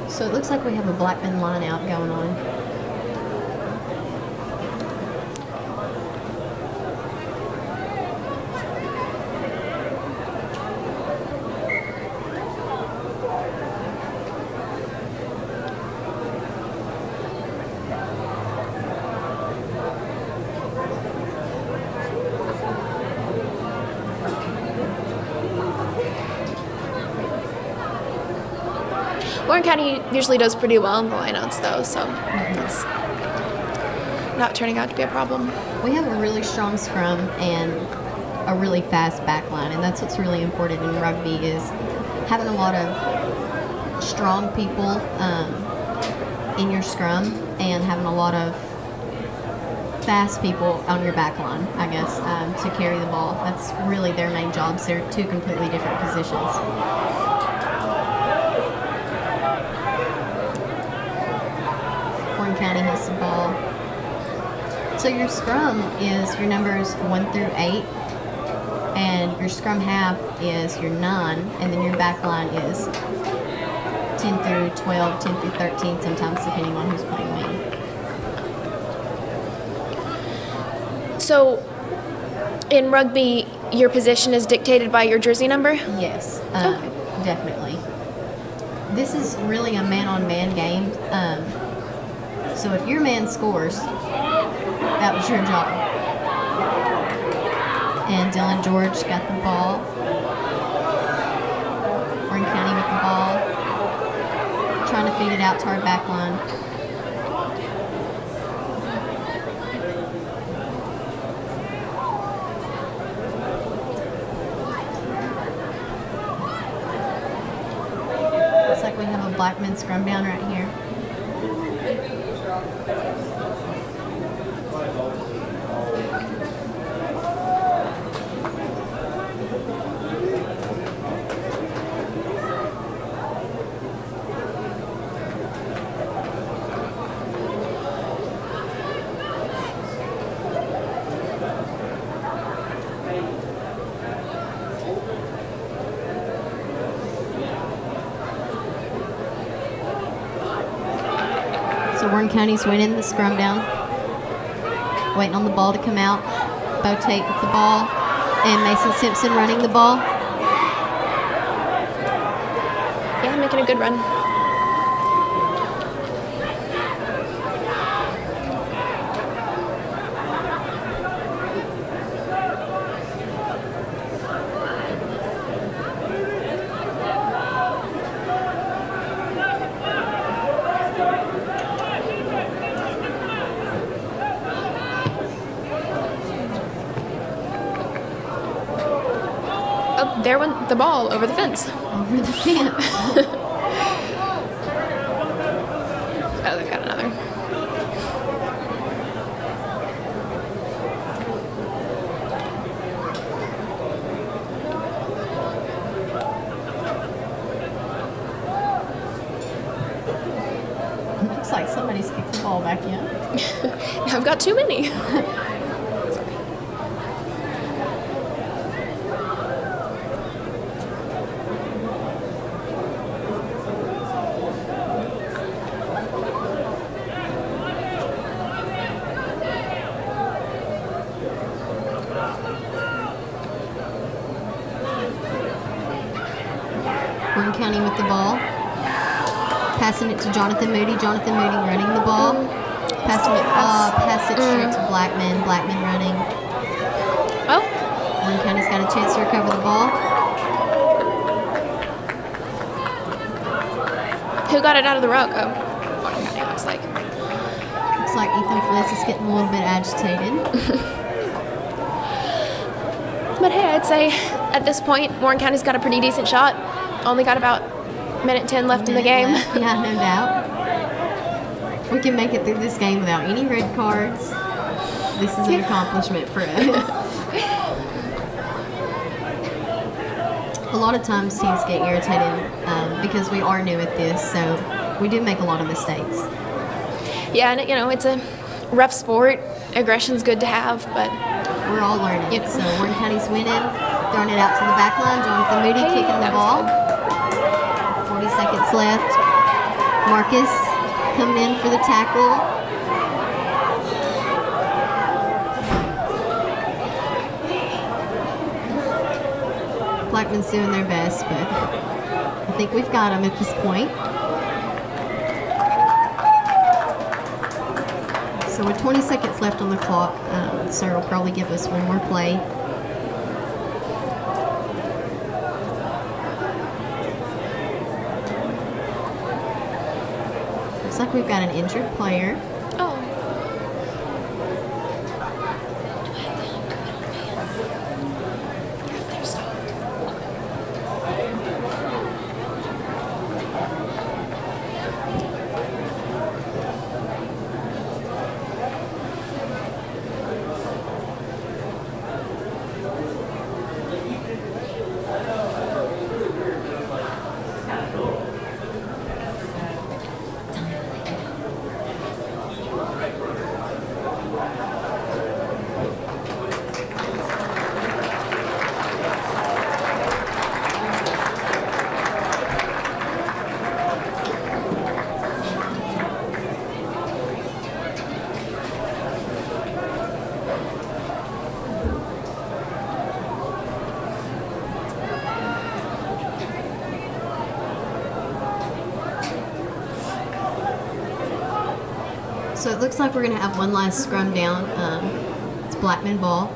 So it looks like we have a Blackman line out going on. Warren County usually does pretty well in the lineouts, though, so it's not turning out to be a problem. We have a really strong scrum and a really fast back line, and that's what's really important in rugby is having a lot of strong people in your scrum and having a lot of fast people on your back line, I guess, to carry the ball. That's really their main jobs. They're two completely different positions. Warren County has the ball. So your scrum is your numbers 1 through 8, and your scrum half is your 9, and then your back line is 10 through 12, 10 through 13, sometimes depending on who's playing when. So, in rugby, your position is dictated by your jersey number? Yes, definitely. This is really a man-on-man game. So if your man scores, that was your job. And Dylan George got the ball. Warren County with the ball. Trying to feed it out to our back line. Looks like we have a Blackman scrum down right here. So Warren County's winning the scrum down. Waiting on the ball to come out. Bo Tate with the ball. And Mason Simpson running the ball. Yeah, making a good run. There went the ball over the fence. Over the fence. Oh, they've got another. Looks like somebody's kicked the ball back in. I've got too many. Warren County with the ball. Passing it to Jonathan Moody. Jonathan Moody running the ball. Passing it, pass it straight to Blackman. Blackman running. Oh. Warren County's got a chance to recover the ball. Who got it out of the ruck? Oh, Warren County looks like. Looks like Ethan Fliss is getting a little bit agitated. But hey, I'd say at this point, Warren County's got a pretty decent shot. Only got about minute 10 left in the game. Left. Yeah, no doubt. We can make it through this game without any red cards. This is an accomplishment for us. A lot of times teams get irritated because we are new at this, so we do make a lot of mistakes. Yeah, and you know, it's a rough sport. Aggression's good to have, but we're all learning. Yep. So Warren County's winning, throwing it out to the back line. Jonathan Moody kicking the ball. 40 seconds left. Marcus coming in for the tackle. Blackman's doing their best, but I think we've got them at this point. So with 20 seconds left on the clock, Sir will probably give us one more play. Looks like we've got an injured player. Oh. So it looks like we're going to have one last scrum down. It's Blackman ball.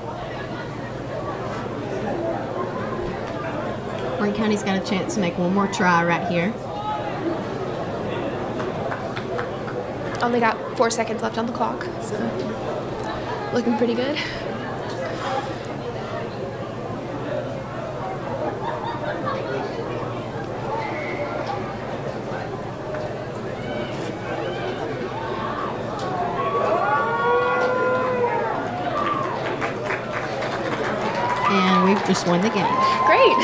Warren County's got a chance to make one more try right here. Only got 4 seconds left on the clock, so looking pretty good. We've just won the game. Great.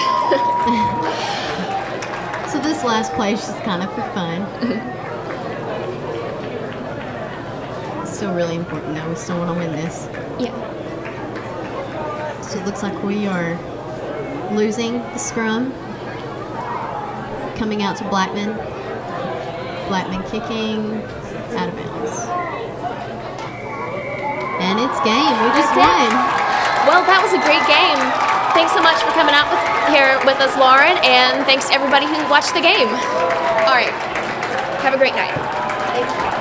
So this last play is just kind of for fun. It's still really important though. We still want to win this. Yeah. So it looks like we are losing the scrum. Coming out to Blackman. Blackman kicking out of bounds. And it's game. We just won. Well, that was a great game. Thanks so much for coming out here with us, Lauren, and thanks to everybody who watched the game. All right. Have a great night.